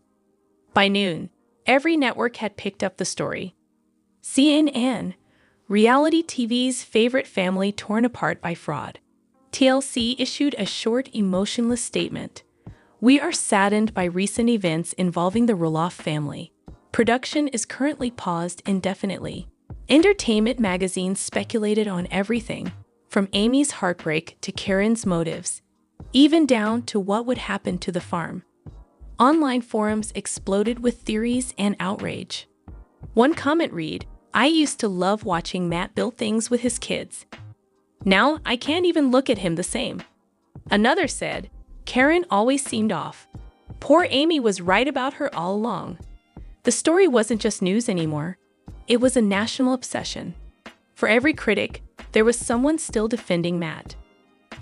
By noon, every network had picked up the story. CNN, reality TV's favorite family torn apart by fraud. TLC issued a short, emotionless statement. We are saddened by recent events involving the Roloff family. Production is currently paused indefinitely. Entertainment magazines speculated on everything, from Amy's heartbreak to Caryn's motives, even down to what would happen to the farm. Online forums exploded with theories and outrage. One comment read, "I used to love watching Matt build things with his kids. Now I can't even look at him the same." Another said, "Caryn always seemed off. Poor Amy was right about her all along." The story wasn't just news anymore. It was a national obsession. For every critic, there was someone still defending Matt.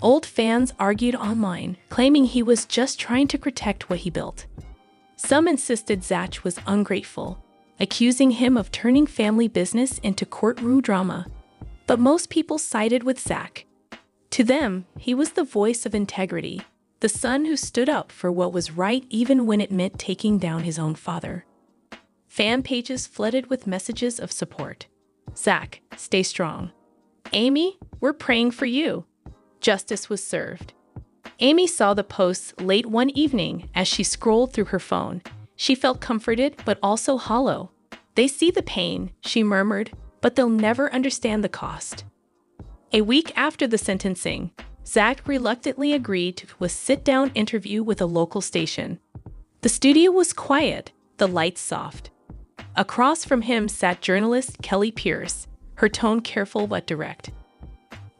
Old fans argued online, claiming he was just trying to protect what he built. Some insisted Zach was ungrateful, accusing him of turning family business into courtroom drama. But most people sided with Zach. To them, he was the voice of integrity, the son who stood up for what was right even when it meant taking down his own father. Fan pages flooded with messages of support. "Zach, stay strong. Amy, we're praying for you." Justice was served. Amy saw the posts late one evening as she scrolled through her phone. She felt comforted but also hollow. "They see the pain," she murmured, "but they'll never understand the cost." A week after the sentencing, Zach reluctantly agreed to a sit-down interview with a local station. The studio was quiet, the lights soft. Across from him sat journalist Kelly Pierce, her tone careful but direct.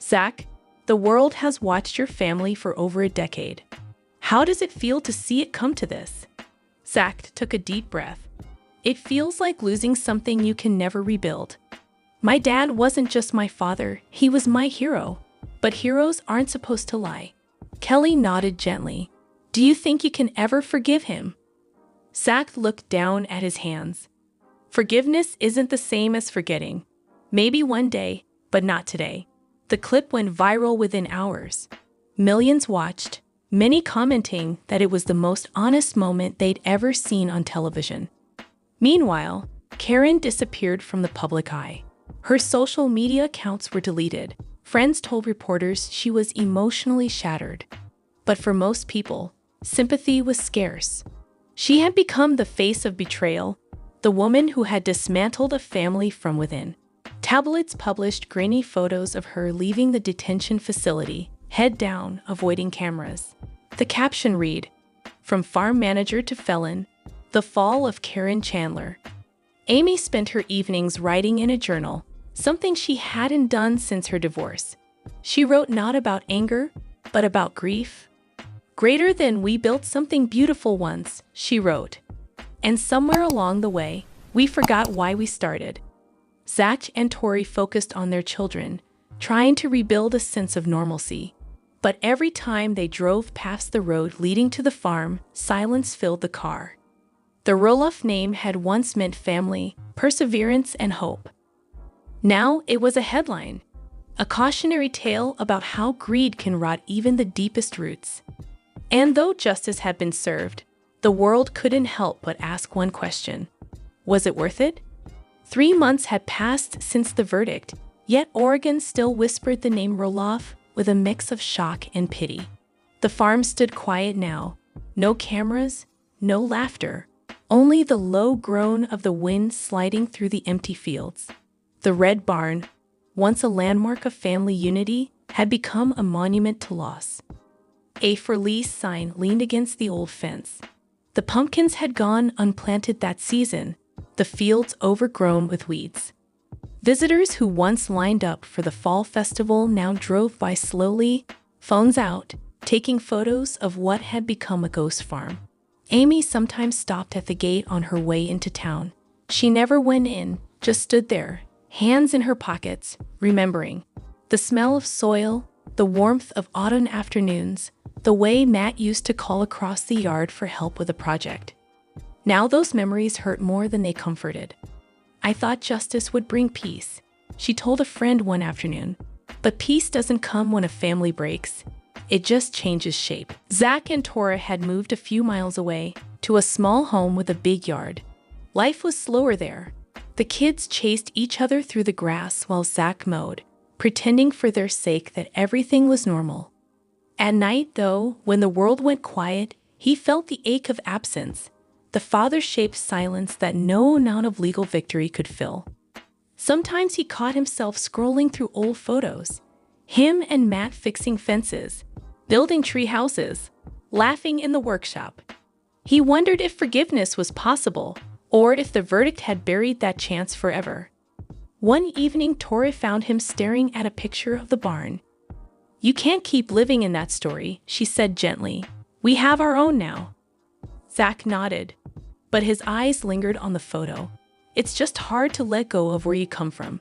"Zach, the world has watched your family for over a decade. How does it feel to see it come to this?" Zach took a deep breath. "It feels like losing something you can never rebuild. My dad wasn't just my father, he was my hero. But heroes aren't supposed to lie." Kelly nodded gently. "Do you think you can ever forgive him?" Zach looked down at his hands. "Forgiveness isn't the same as forgetting. Maybe one day, but not today." The clip went viral within hours. Millions watched, many commenting that it was the most honest moment they'd ever seen on television. Meanwhile, Caryn disappeared from the public eye. Her social media accounts were deleted. Friends told reporters she was emotionally shattered. But for most people, sympathy was scarce. She had become the face of betrayal, the woman who had dismantled a family from within. Tabloids published grainy photos of her leaving the detention facility, head down, avoiding cameras. The caption read, "From farm manager to felon, the fall of Caryn Chandler." Amy spent her evenings writing in a journal, something she hadn't done since her divorce. She wrote not about anger, but about grief. "Greater than we built something beautiful once," she wrote. "And somewhere along the way, we forgot why we started." Zach and Tori focused on their children, trying to rebuild a sense of normalcy. But every time they drove past the road leading to the farm, silence filled the car. The Roloff name had once meant family, perseverance, and hope. Now it was a headline, a cautionary tale about how greed can rot even the deepest roots. And though justice had been served, the world couldn't help but ask one question. Was it worth it? 3 months had passed since the verdict, yet Oregon still whispered the name Roloff with a mix of shock and pity. The farm stood quiet now. No cameras, no laughter, only the low groan of the wind sliding through the empty fields. The red barn, once a landmark of family unity, had become a monument to loss. A for lease sign leaned against the old fence. The pumpkins had gone unplanted that season, the fields overgrown with weeds. Visitors who once lined up for the fall festival now drove by slowly, phones out, taking photos of what had become a ghost farm. Amy sometimes stopped at the gate on her way into town. She never went in, just stood there, hands in her pockets, remembering. The smell of soil, the warmth of autumn afternoons, the way Matt used to call across the yard for help with a project. Now those memories hurt more than they comforted. I thought justice would bring peace, she told a friend one afternoon. But peace doesn't come when a family breaks. It just changes shape. Zach and Tora had moved a few miles away, to a small home with a big yard. Life was slower there. The kids chased each other through the grass while Zach mowed, pretending for their sake that everything was normal. At night, though, when the world went quiet, he felt the ache of absence, the father-shaped silence that no amount of legal victory could fill. Sometimes he caught himself scrolling through old photos. Him and Matt fixing fences, building tree houses, laughing in the workshop. He wondered if forgiveness was possible, or if the verdict had buried that chance forever. One evening, Tori found him staring at a picture of the barn. "You can't keep living in that story," she said gently. "We have our own now." Zach nodded, but his eyes lingered on the photo. It's just hard to let go of where you come from.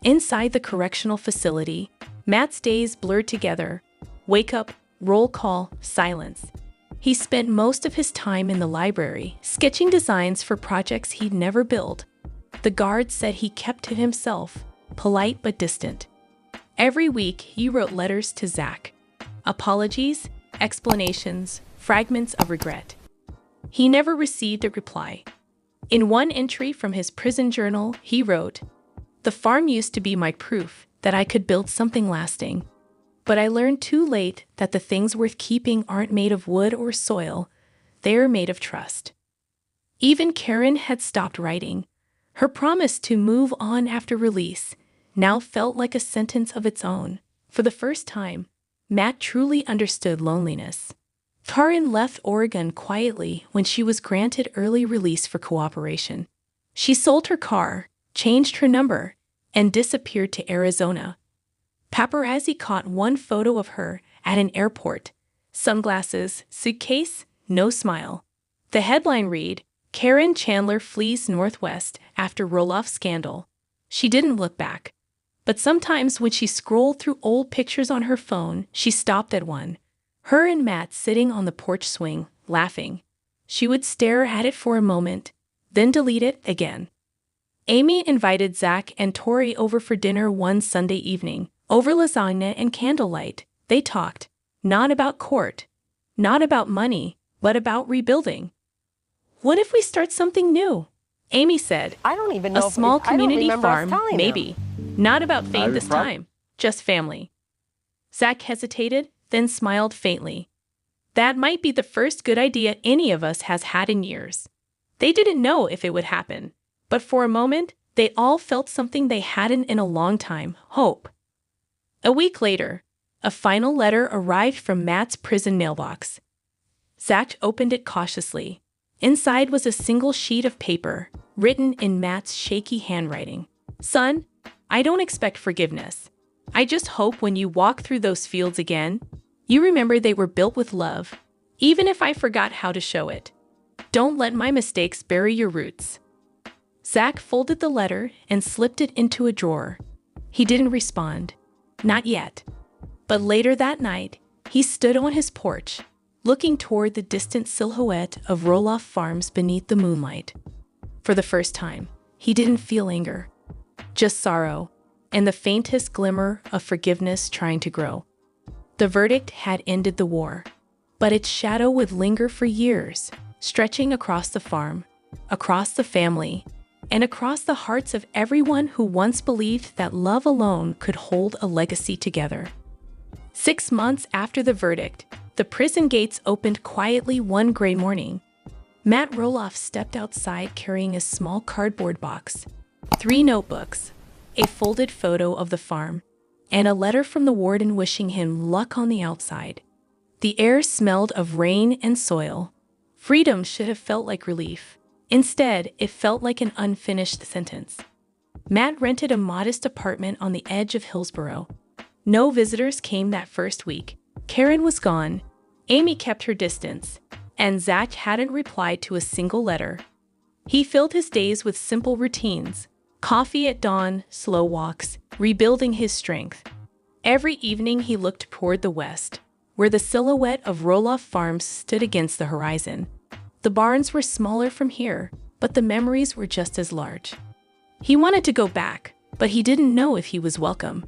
Inside the correctional facility, Matt's days blurred together. Wake up, roll call, silence. He spent most of his time in the library, sketching designs for projects he'd never built. The guard said he kept to himself, polite but distant. Every week, he wrote letters to Zach. Apologies, explanations, fragments of regret. He never received a reply. In one entry from his prison journal, he wrote, "The farm used to be my proof that I could build something lasting. But I learned too late that the things worth keeping aren't made of wood or soil, they are made of trust." Even Caryn had stopped writing. Her promise to move on after release now felt like a sentence of its own. For the first time, Matt truly understood loneliness. Caryn left Oregon quietly when she was granted early release for cooperation. She sold her car, changed her number, and disappeared to Arizona. Paparazzi caught one photo of her at an airport. Sunglasses, suitcase, no smile. The headline read, "Caryn Chandler flees Northwest after Roloff scandal." She didn't look back. But sometimes when she scrolled through old pictures on her phone, she stopped at one. Her and Matt sitting on the porch swing, laughing. She would stare at it for a moment, then delete it again. Amy invited Zach and Tori over for dinner one Sunday evening. Over lasagna and candlelight, they talked, not about court, not about money, but about rebuilding. "What if we start something new?" Amy said. "I don't even know a small community farm, farm, maybe. Not about fame this time, just family." Zach hesitated, then smiled faintly. "That might be the first good idea any of us has had in years." They didn't know if it would happen, but for a moment, they all felt something they hadn't in a long time, hope. A week later, a final letter arrived from Matt's prison mailbox. Zach opened it cautiously. Inside was a single sheet of paper, written in Matt's shaky handwriting. "Son, I don't expect forgiveness. I just hope when you walk through those fields again, you remember they were built with love, even if I forgot how to show it. Don't let my mistakes bury your roots." Zach folded the letter and slipped it into a drawer. He didn't respond. Not yet. But later that night, he stood on his porch, looking toward the distant silhouette of Roloff Farms beneath the moonlight. For the first time, he didn't feel anger, just sorrow, and the faintest glimmer of forgiveness trying to grow. The verdict had ended the war, but its shadow would linger for years, stretching across the farm, across the family, and across the hearts of everyone who once believed that love alone could hold a legacy together. 6 months after the verdict, the prison gates opened quietly one gray morning. Matt Roloff stepped outside carrying a small cardboard box, 3 notebooks, a folded photo of the farm, and a letter from the warden wishing him luck on the outside. The air smelled of rain and soil. Freedom should have felt like relief. Instead, it felt like an unfinished sentence. Matt rented a modest apartment on the edge of Hillsborough. No visitors came that first week. Caryn was gone, Amy kept her distance, and Zach hadn't replied to a single letter. He filled his days with simple routines: coffee at dawn, slow walks, rebuilding his strength. Every evening he looked toward the west, where the silhouette of Roloff Farms stood against the horizon. The barns were smaller from here, but the memories were just as large. He wanted to go back, but he didn't know if he was welcome.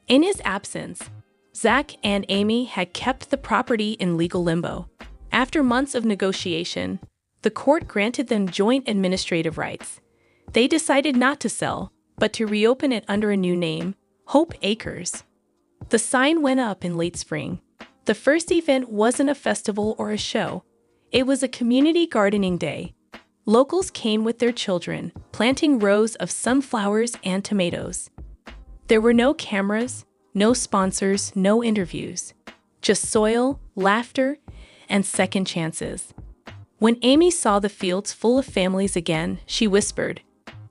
In his absence, Zach and Amy had kept the property in legal limbo. After months of negotiation, the court granted them joint administrative rights. They decided not to sell, but to reopen it under a new name, Hope Acres. The sign went up in late spring. The first event wasn't a festival or a show. It was a community gardening day. Locals came with their children, planting rows of sunflowers and tomatoes. There were no cameras, no sponsors, no interviews. Just soil, laughter, and second chances. When Amy saw the fields full of families again, she whispered,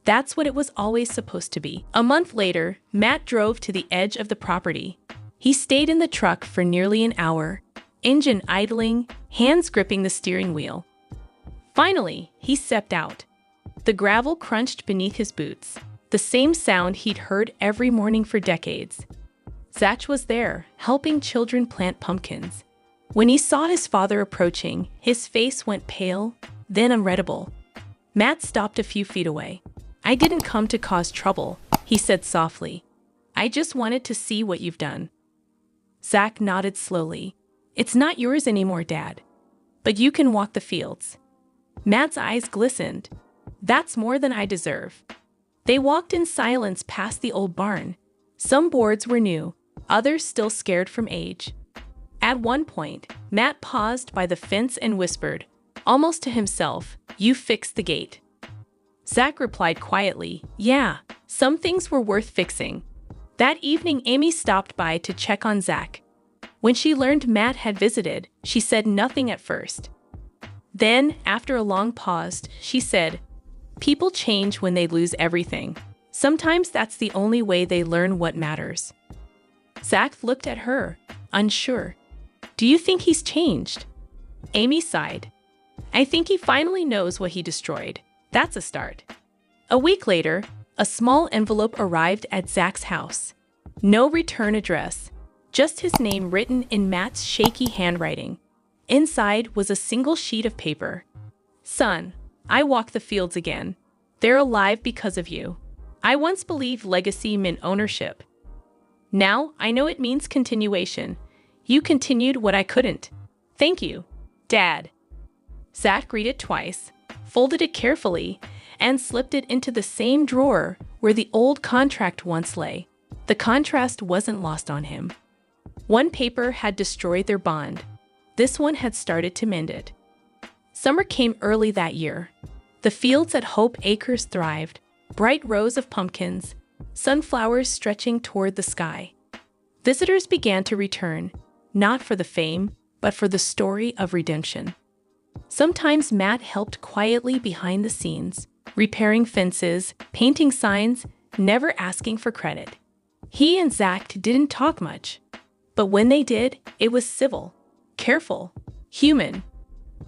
"That's what it was always supposed to be." A month later, Matt drove to the edge of the property. He stayed in the truck for nearly an hour, engine idling, hands gripping the steering wheel. Finally, he stepped out. The gravel crunched beneath his boots, the same sound he'd heard every morning for decades. Zach was there, helping children plant pumpkins. When he saw his father approaching, his face went pale, then unreadable. Matt stopped a few feet away. "I didn't come to cause trouble," he said softly. "I just wanted to see what you've done." Zach nodded slowly. "It's not yours anymore, Dad. But you can walk the fields." Matt's eyes glistened. "That's more than I deserve." They walked in silence past the old barn. Some boards were new, others still scared from age. At one point, Matt paused by the fence and whispered, almost to himself, "You fixed the gate." Zach replied quietly, "Yeah, some things were worth fixing." That evening, Amy stopped by to check on Zach. When she learned Matt had visited, she said nothing at first. Then, after a long pause, she said, "People change when they lose everything. Sometimes that's the only way they learn what matters." Zach looked at her, unsure. "Do you think he's changed?" Amy sighed. "I think he finally knows what he destroyed. That's a start." A week later, a small envelope arrived at Zach's house. No return address, just his name written in Matt's shaky handwriting. Inside was a single sheet of paper. "Son, I walk the fields again. They're alive because of you. I once believed legacy meant ownership. Now I know it means continuation. You continued what I couldn't. Thank you, Dad." Zach read it twice, folded it carefully, and slipped it into the same drawer where the old contract once lay. The contrast wasn't lost on him. One paper had destroyed their bond. This one had started to mend it. Summer came early that year. The fields at Hope Acres thrived, bright rows of pumpkins, sunflowers stretching toward the sky. Visitors began to return, not for the fame, but for the story of redemption. Sometimes Matt helped quietly behind the scenes, repairing fences, painting signs, never asking for credit. He and Zach didn't talk much, but when they did, it was civil, careful, human.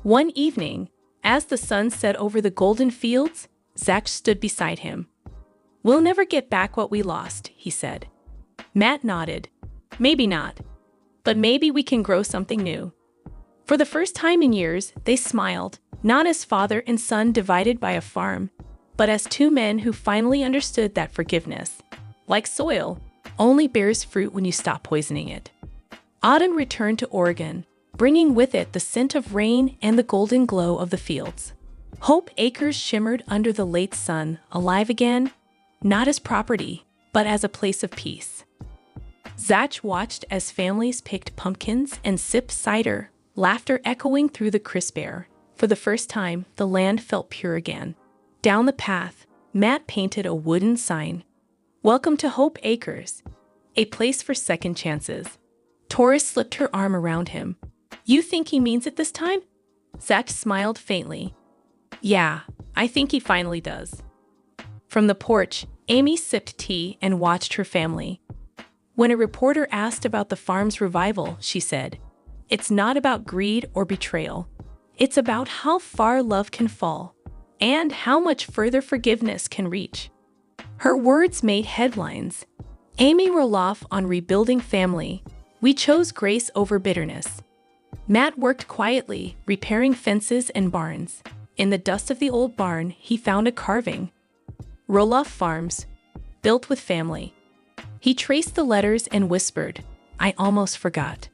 One evening, as the sun set over the golden fields, Zach stood beside him. "We'll never get back what we lost," he said. Matt nodded. "Maybe not, but maybe we can grow something new." For the first time in years, they smiled, not as father and son divided by a farm, but as two men who finally understood that forgiveness, like soil, only bears fruit when you stop poisoning it. Autumn returned to Oregon, bringing with it the scent of rain and the golden glow of the fields. Hope Acres shimmered under the late sun, alive again, not as property, but as a place of peace. Zach watched as families picked pumpkins and sipped cider, laughter echoing through the crisp air. For the first time, the land felt pure again. Down the path, Matt painted a wooden sign. "Welcome to Hope Acres, a place for second chances." Tori slipped her arm around him. "You think he means it this time?" Zach smiled faintly. "Yeah, I think he finally does." From the porch, Amy sipped tea and watched her family. When a reporter asked about the farm's revival, she said, "It's not about greed or betrayal. It's about how far love can fall and how much further forgiveness can reach." Her words made headlines. Amy Roloff on rebuilding family. "We chose grace over bitterness." Matt worked quietly, repairing fences and barns. In the dust of the old barn, he found a carving. "Roloff Farms, built with family." He traced the letters and whispered, "I almost forgot."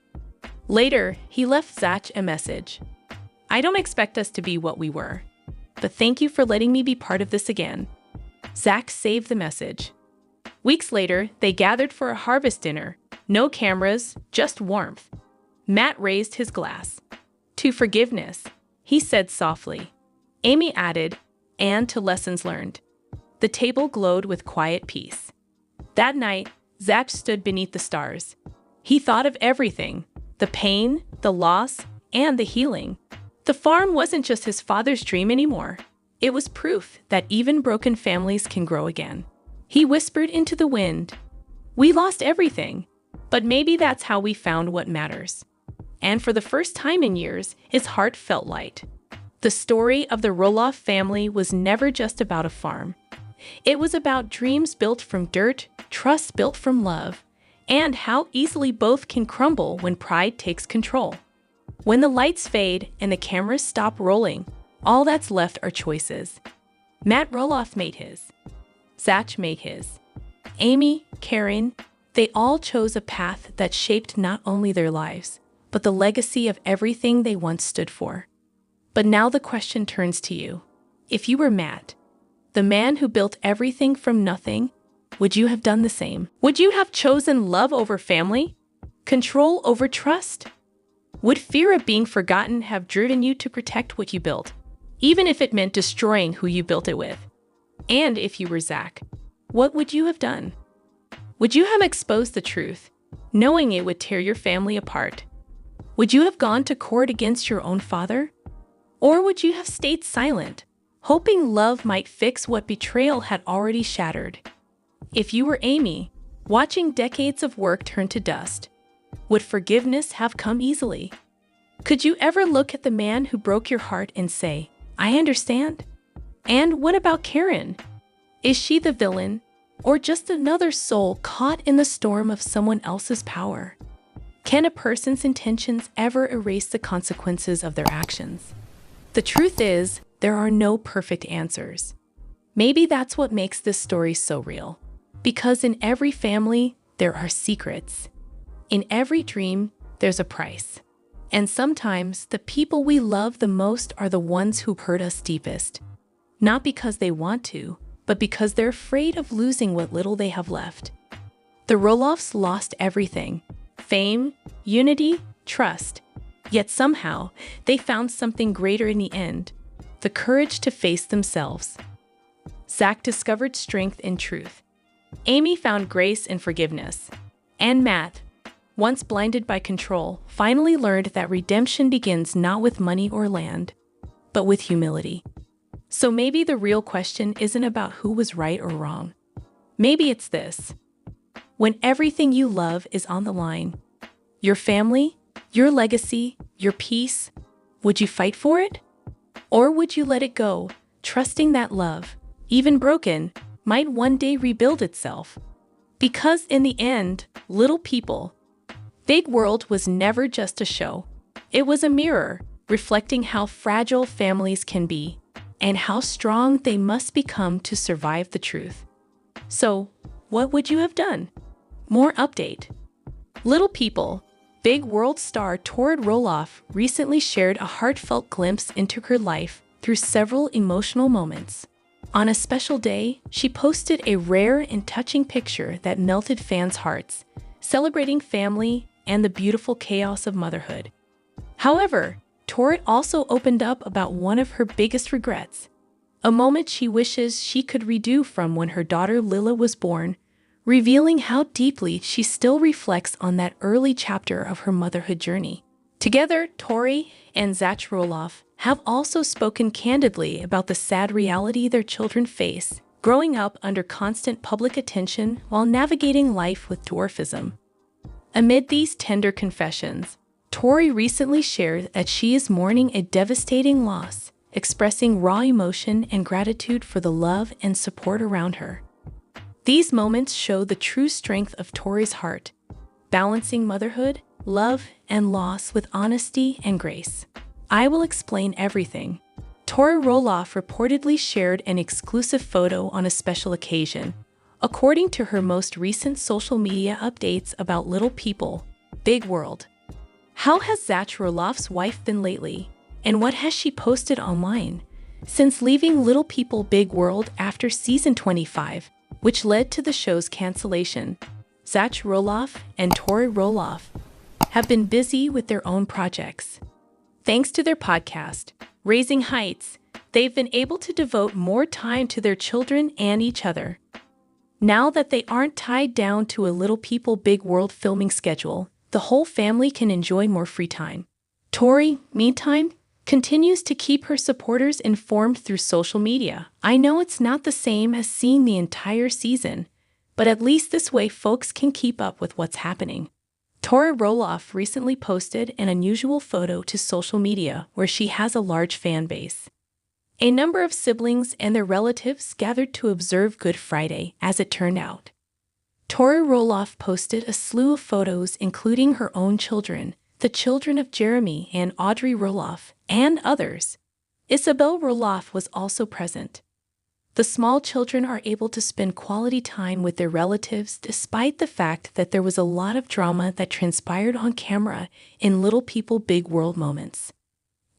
Later, he left Zach a message. "I don't expect us to be what we were, but thank you for letting me be part of this again." Zach saved the message. Weeks later, they gathered for a harvest dinner. No cameras, just warmth. Matt raised his glass. "To forgiveness," he said softly. Amy added, "and to lessons learned." The table glowed with quiet peace. That night, Zach stood beneath the stars. He thought of everything: the pain, the loss, and the healing. The farm wasn't just his father's dream anymore. It was proof that even broken families can grow again. He whispered into the wind, "We lost everything, but maybe that's how we found what matters." And for the first time in years, his heart felt light. The story of the Roloff family was never just about a farm. It was about dreams built from dirt, trust built from love, and how easily both can crumble when pride takes control. When the lights fade and the cameras stop rolling, all that's left are choices. Matt Roloff made his. Zach made his. Amy, Caryn, they all chose a path that shaped not only their lives, but the legacy of everything they once stood for. But now the question turns to you. If you were Matt, the man who built everything from nothing, would you have done the same? Would you have chosen love over family? Control over trust? Would fear of being forgotten have driven you to protect what you built, even if it meant destroying who you built it with? And if you were Zach, what would you have done? Would you have exposed the truth, knowing it would tear your family apart? Would you have gone to court against your own father? Or would you have stayed silent, hoping love might fix what betrayal had already shattered? If you were Amy, watching decades of work turn to dust, would forgiveness have come easily? Could you ever look at the man who broke your heart and say, "I understand"? And what about Caryn? Is she the villain, or just another soul caught in the storm of someone else's power? Can a person's intentions ever erase the consequences of their actions? The truth is, there are no perfect answers. Maybe that's what makes this story so real. Because in every family, there are secrets. In every dream, there's a price. And sometimes, the people we love the most are the ones who hurt us deepest. Not because they want to, but because they're afraid of losing what little they have left. The Roloffs lost everything: fame, unity, trust. Yet somehow, they found something greater in the end: the courage to face themselves. Zach discovered strength in truth. Amy found grace in forgiveness. And Matt, once blinded by control, finally learned that redemption begins not with money or land, but with humility. So maybe the real question isn't about who was right or wrong. Maybe it's this: when everything you love is on the line, your family, your legacy, your peace, would you fight for it? Or would you let it go, trusting that love, even broken, might one day rebuild itself? Because in the end, little people, Big World was never just a show. It was a mirror, reflecting how fragile families can be, and how strong they must become to survive the truth. So, what would you have done? More update. Little People, Big World star Tori Roloff recently shared a heartfelt glimpse into her life through several emotional moments. On a special day, she posted a rare and touching picture that melted fans' hearts, celebrating family and the beautiful chaos of motherhood. However, Tori also opened up about one of her biggest regrets, a moment she wishes she could redo from when her daughter Lila was born, revealing how deeply she still reflects on that early chapter of her motherhood journey. Together, Tori and Zach Roloff have also spoken candidly about the sad reality their children face, growing up under constant public attention while navigating life with dwarfism. Amid these tender confessions, Tori recently shared that she is mourning a devastating loss, expressing raw emotion and gratitude for the love and support around her. These moments show the true strength of Tori's heart, balancing motherhood, love, and loss with honesty and grace. I will explain everything. Tori Roloff reportedly shared an exclusive photo on a special occasion, according to her most recent social media updates about Little People, Big World. How has Zach Roloff's wife been lately, and what has she posted online? Since leaving Little People Big World after season 25, which led to the show's cancellation, Zach Roloff and Tori Roloff have been busy with their own projects. Thanks to their podcast, Raising Heights, they've been able to devote more time to their children and each other. Now that they aren't tied down to a Little People Big World filming schedule, the whole family can enjoy more free time. Tori, meantime, continues to keep her supporters informed through social media. I know it's not the same as seeing the entire season, but at least this way folks can keep up with what's happening. Tori Roloff recently posted an unusual photo to social media where she has a large fan base. A number of siblings and their relatives gathered to observe Good Friday, as it turned out. Tori Roloff posted a slew of photos including her own children, the children of Jeremy and Audrey Roloff, and others. Isabel Roloff was also present. The small children are able to spend quality time with their relatives despite the fact that there was a lot of drama that transpired on camera in Little People Big World moments.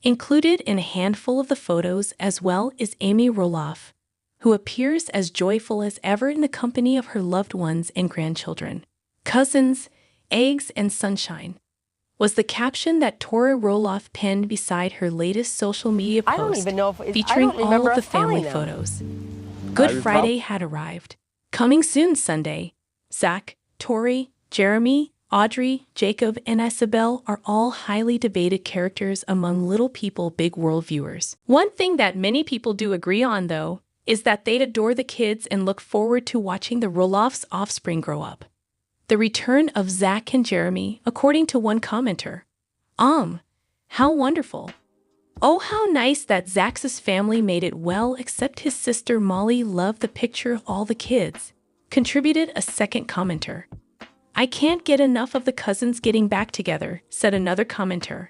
Included in a handful of the photos as well is Amy Roloff, who appears as joyful as ever in the company of her loved ones and grandchildren. Cousins, eggs, and sunshine was the caption that Tori Roloff penned beside her latest social media post, featuring all of the family photos. Good Friday had arrived. Coming soon Sunday. Zach, Tori, Jeremy, Audrey, Jacob, and Isabel are all highly debated characters among Little People Big World viewers. One thing that many people do agree on, though, is that they'd adore the kids and look forward to watching the Roloff's offspring grow up. The return of Zach and Jeremy, according to one commenter. How wonderful. Oh, how nice that Zach's family made it well, except his sister Molly loved the picture of all the kids, contributed a second commenter. I can't get enough of the cousins getting back together, said another commenter.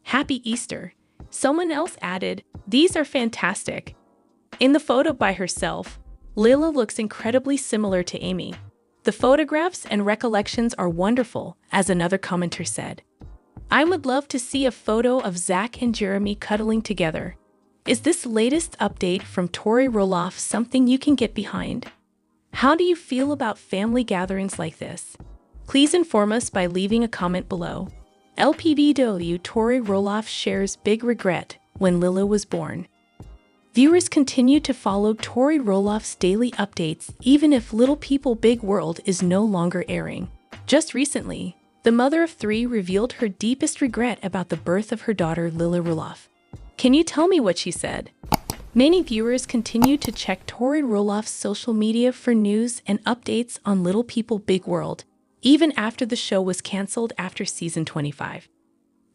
Happy Easter. Someone else added, these are fantastic. In the photo by herself, Lila looks incredibly similar to Amy. The photographs and recollections are wonderful, as another commenter said. I would love to see a photo of Zach and Jeremy cuddling together. Is this latest update from Tori Roloff something you can get behind? How do you feel about family gatherings like this? Please inform us by leaving a comment below. LPBW Tori Roloff shares big regret when Lila was born. Viewers continue to follow Tori Roloff's daily updates even if Little People Big World is no longer airing. Just recently, the mother of three revealed her deepest regret about the birth of her daughter Lila Roloff. Can you tell me what she said? Many viewers continue to check Tori Roloff's social media for news and updates on Little People Big World, even after the show was canceled after season 25.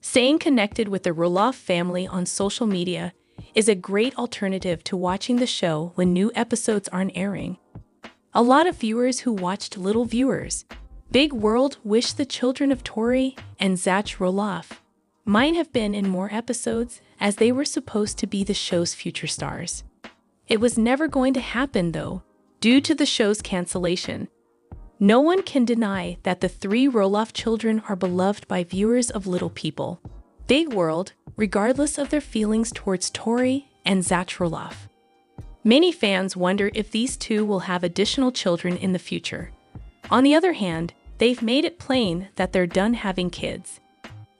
Staying connected with the Roloff family on social media is a great alternative to watching the show when new episodes aren't airing. A lot of viewers who watched Little Viewers Big World wish the children of Tori and Zach Roloff might have been in more episodes, as they were supposed to be the show's future stars. It was never going to happen, though, due to the show's cancellation. No one can deny that the three Roloff children are beloved by viewers of Little People Big World, regardless of their feelings towards Tori and Zach Roloff. Many fans wonder if these two will have additional children in the future. On the other hand, they've made it plain that they're done having kids.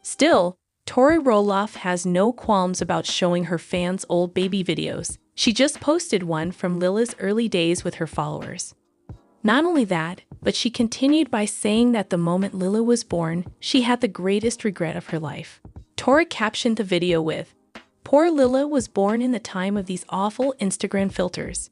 Still, Tori Roloff has no qualms about showing her fans old baby videos. She just posted one from Lila's early days with her followers. Not only that, but she continued by saying that the moment Lila was born, she had the greatest regret of her life. Tori captioned the video with, "Poor Lila was born in the time of these awful Instagram filters."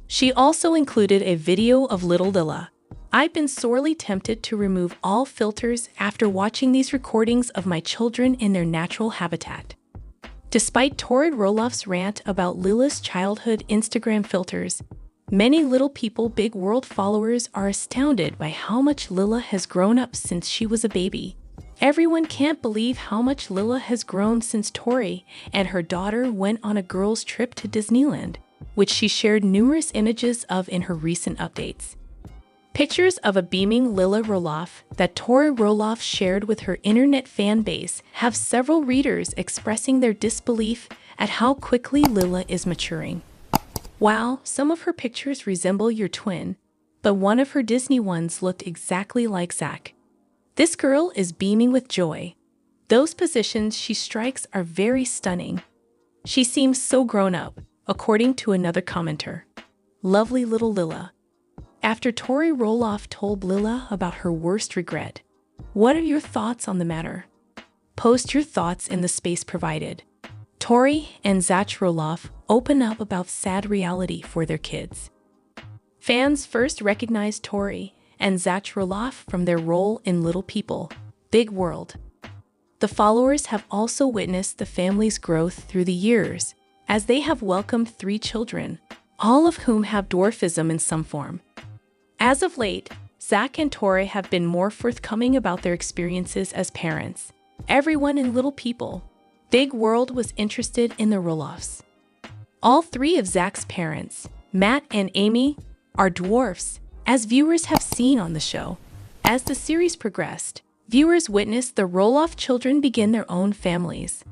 She also included a video of little Lila. "I've been sorely tempted to remove all filters after watching these recordings of my children in their natural habitat." Despite Tori Roloff's rant about Lila's childhood Instagram filters, many Little People Big World followers are astounded by how much Lila has grown up since she was a baby. Everyone can't believe how much Lila has grown since Tori and her daughter went on a girls' trip to Disneyland, which she shared numerous images of in her recent updates. Pictures of a beaming Lila Roloff that Tori Roloff shared with her internet fan base have several readers expressing their disbelief at how quickly Lila is maturing. "Wow, some of her pictures resemble your twin, but one of her Disney ones looked exactly like Zach. This girl is beaming with joy. Those positions she strikes are very stunning. She seems so grown up," according to another commenter. "Lovely little Lila." After Tori Roloff told Lila about her worst regret, what are your thoughts on the matter? Post your thoughts in the space provided. Tori and Zach Roloff open up about sad reality for their kids. Fans first recognized Tori and Zach Roloff from their role in Little People, Big World. The followers have also witnessed the family's growth through the years, as they have welcomed 3 children, all of whom have dwarfism in some form. As of late, Zach and Tori have been more forthcoming about their experiences as parents. Everyone in Little People, Big World was interested in the Roloffs. All 3 of Zach's parents, Matt and Amy, are dwarfs, as viewers have seen on the show. As the series progressed, viewers witnessed the Roloff children begin their own families.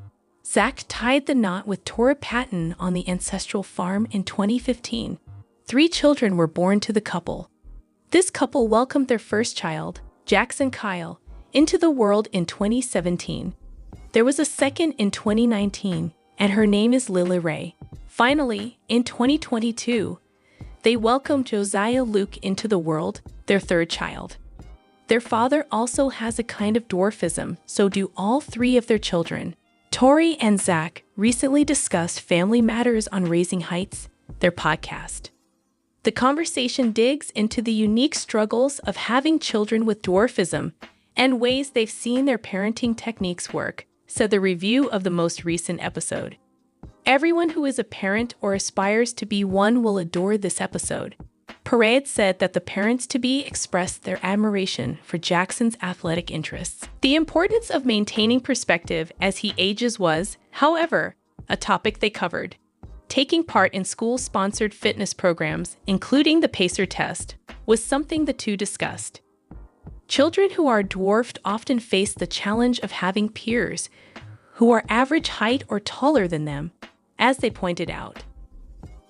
Zach tied the knot with Tori Patton on the ancestral farm in 2015. 3 children were born to the couple. This couple welcomed their first child, Jackson Kyle, into the world in 2017. There was a second in 2019, and her name is Lily Ray. Finally, in 2022, they welcomed Josiah Luke into the world, their 3rd child. Their father also has a kind of dwarfism, so do all 3 of their children. Tori and Zach recently discussed family matters on Raising Heights, their podcast. The conversation digs into the unique struggles of having children with dwarfism and ways they've seen their parenting techniques work, said the review of the most recent episode. "Everyone who is a parent or aspires to be one will adore this episode." Parade said that the parents-to-be expressed their admiration for Jackson's athletic interests. The importance of maintaining perspective as he ages was, however, a topic they covered. Taking part in school-sponsored fitness programs, including the Pacer test, was something the 2 discussed. Children who are dwarfed often face the challenge of having peers who are average height or taller than them, as they pointed out.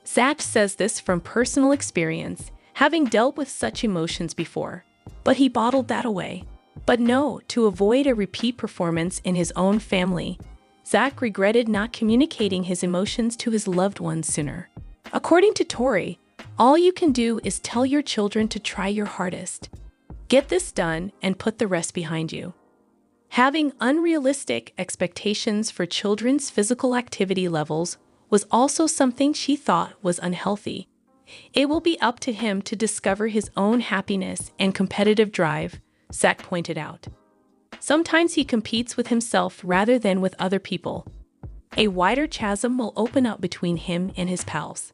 Zach says this from personal experience, having dealt with such emotions before, but he bottled that away. But no, to avoid a repeat performance in his own family, Zach regretted not communicating his emotions to his loved ones sooner. According to Tori, all you can do is tell your children to try your hardest. Get this done and put the rest behind you. Having unrealistic expectations for children's physical activity levels was also something she thought was unhealthy. It will be up to him to discover his own happiness and competitive drive, Zach pointed out. Sometimes he competes with himself rather than with other people. A wider chasm will open up between him and his pals.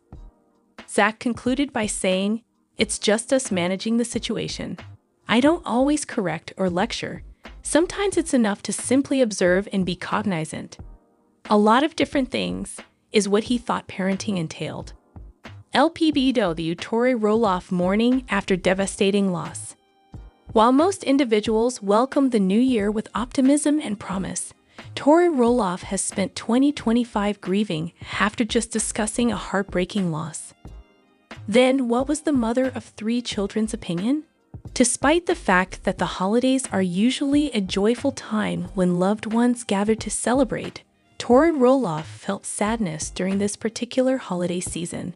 Zach concluded by saying, "It's just us managing the situation. I don't always correct or lecture. Sometimes it's enough to simply observe and be cognizant." A lot of different things is what he thought parenting entailed. LPBW Tori Roloff mourning after devastating loss. While most individuals welcome the new year with optimism and promise, Tori Roloff has spent 2025 grieving after just discussing a heartbreaking loss. Then, what was the mother of 3 children's opinion? Despite the fact that the holidays are usually a joyful time when loved ones gather to celebrate, Tori Roloff felt sadness during this particular holiday season.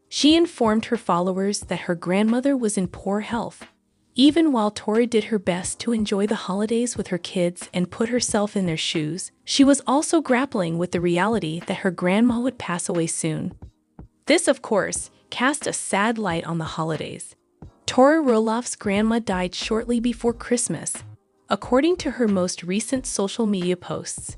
She informed her followers that her grandmother was in poor health. Even while Tori did her best to enjoy the holidays with her kids and put herself in their shoes, she was also grappling with the reality that her grandma would pass away soon. This, of course, cast a sad light on the holidays. Tori Roloff's grandma died shortly before Christmas, according to her most recent social media posts.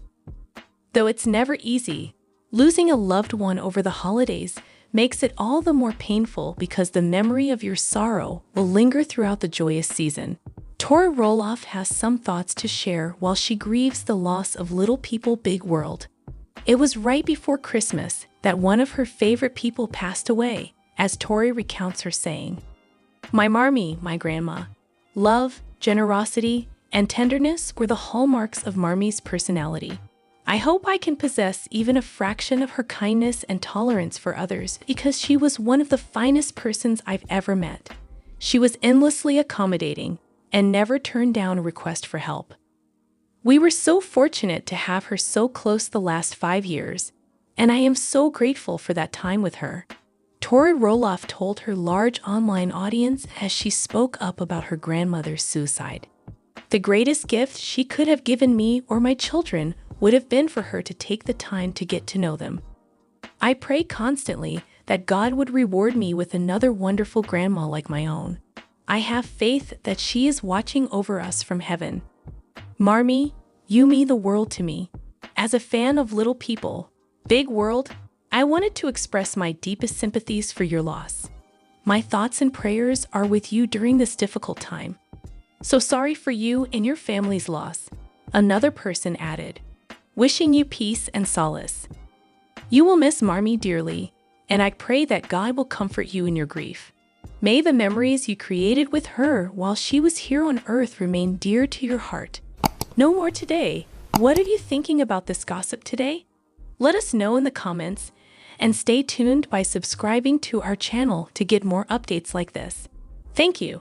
Though it's never easy, losing a loved one over the holidays makes it all the more painful because the memory of your sorrow will linger throughout the joyous season. Tori Roloff has some thoughts to share while she grieves the loss of little people big world. It was right before Christmas that one of her favorite people passed away, as Tori recounts her saying, "My Marmee, my grandma. Love, generosity, and tenderness were the hallmarks of Marmee's personality. I hope I can possess even a fraction of her kindness and tolerance for others because she was one of the finest persons I've ever met. She was endlessly accommodating and never turned down a request for help. We were so fortunate to have her so close the last 5 years, and I am so grateful for that time with her." Tori Roloff told her large online audience as she spoke up about her grandmother's suicide. "The greatest gift she could have given me or my children would have been for her to take the time to get to know them. I pray constantly that God would reward me with another wonderful grandma like my own. I have faith that she is watching over us from heaven. Marmee, you mean the world to me. As a fan of Little People, Big World, I wanted to express my deepest sympathies for your loss. My thoughts and prayers are with you during this difficult time. So sorry for you and your family's loss," another person added, "wishing you peace and solace. You will miss Marmee dearly, and I pray that God will comfort you in your grief. May the memories you created with her while she was here on earth remain dear to your heart." No more today. What are you thinking about this gossip today? Let us know in the comments, and stay tuned by subscribing to our channel to get more updates like this. Thank you.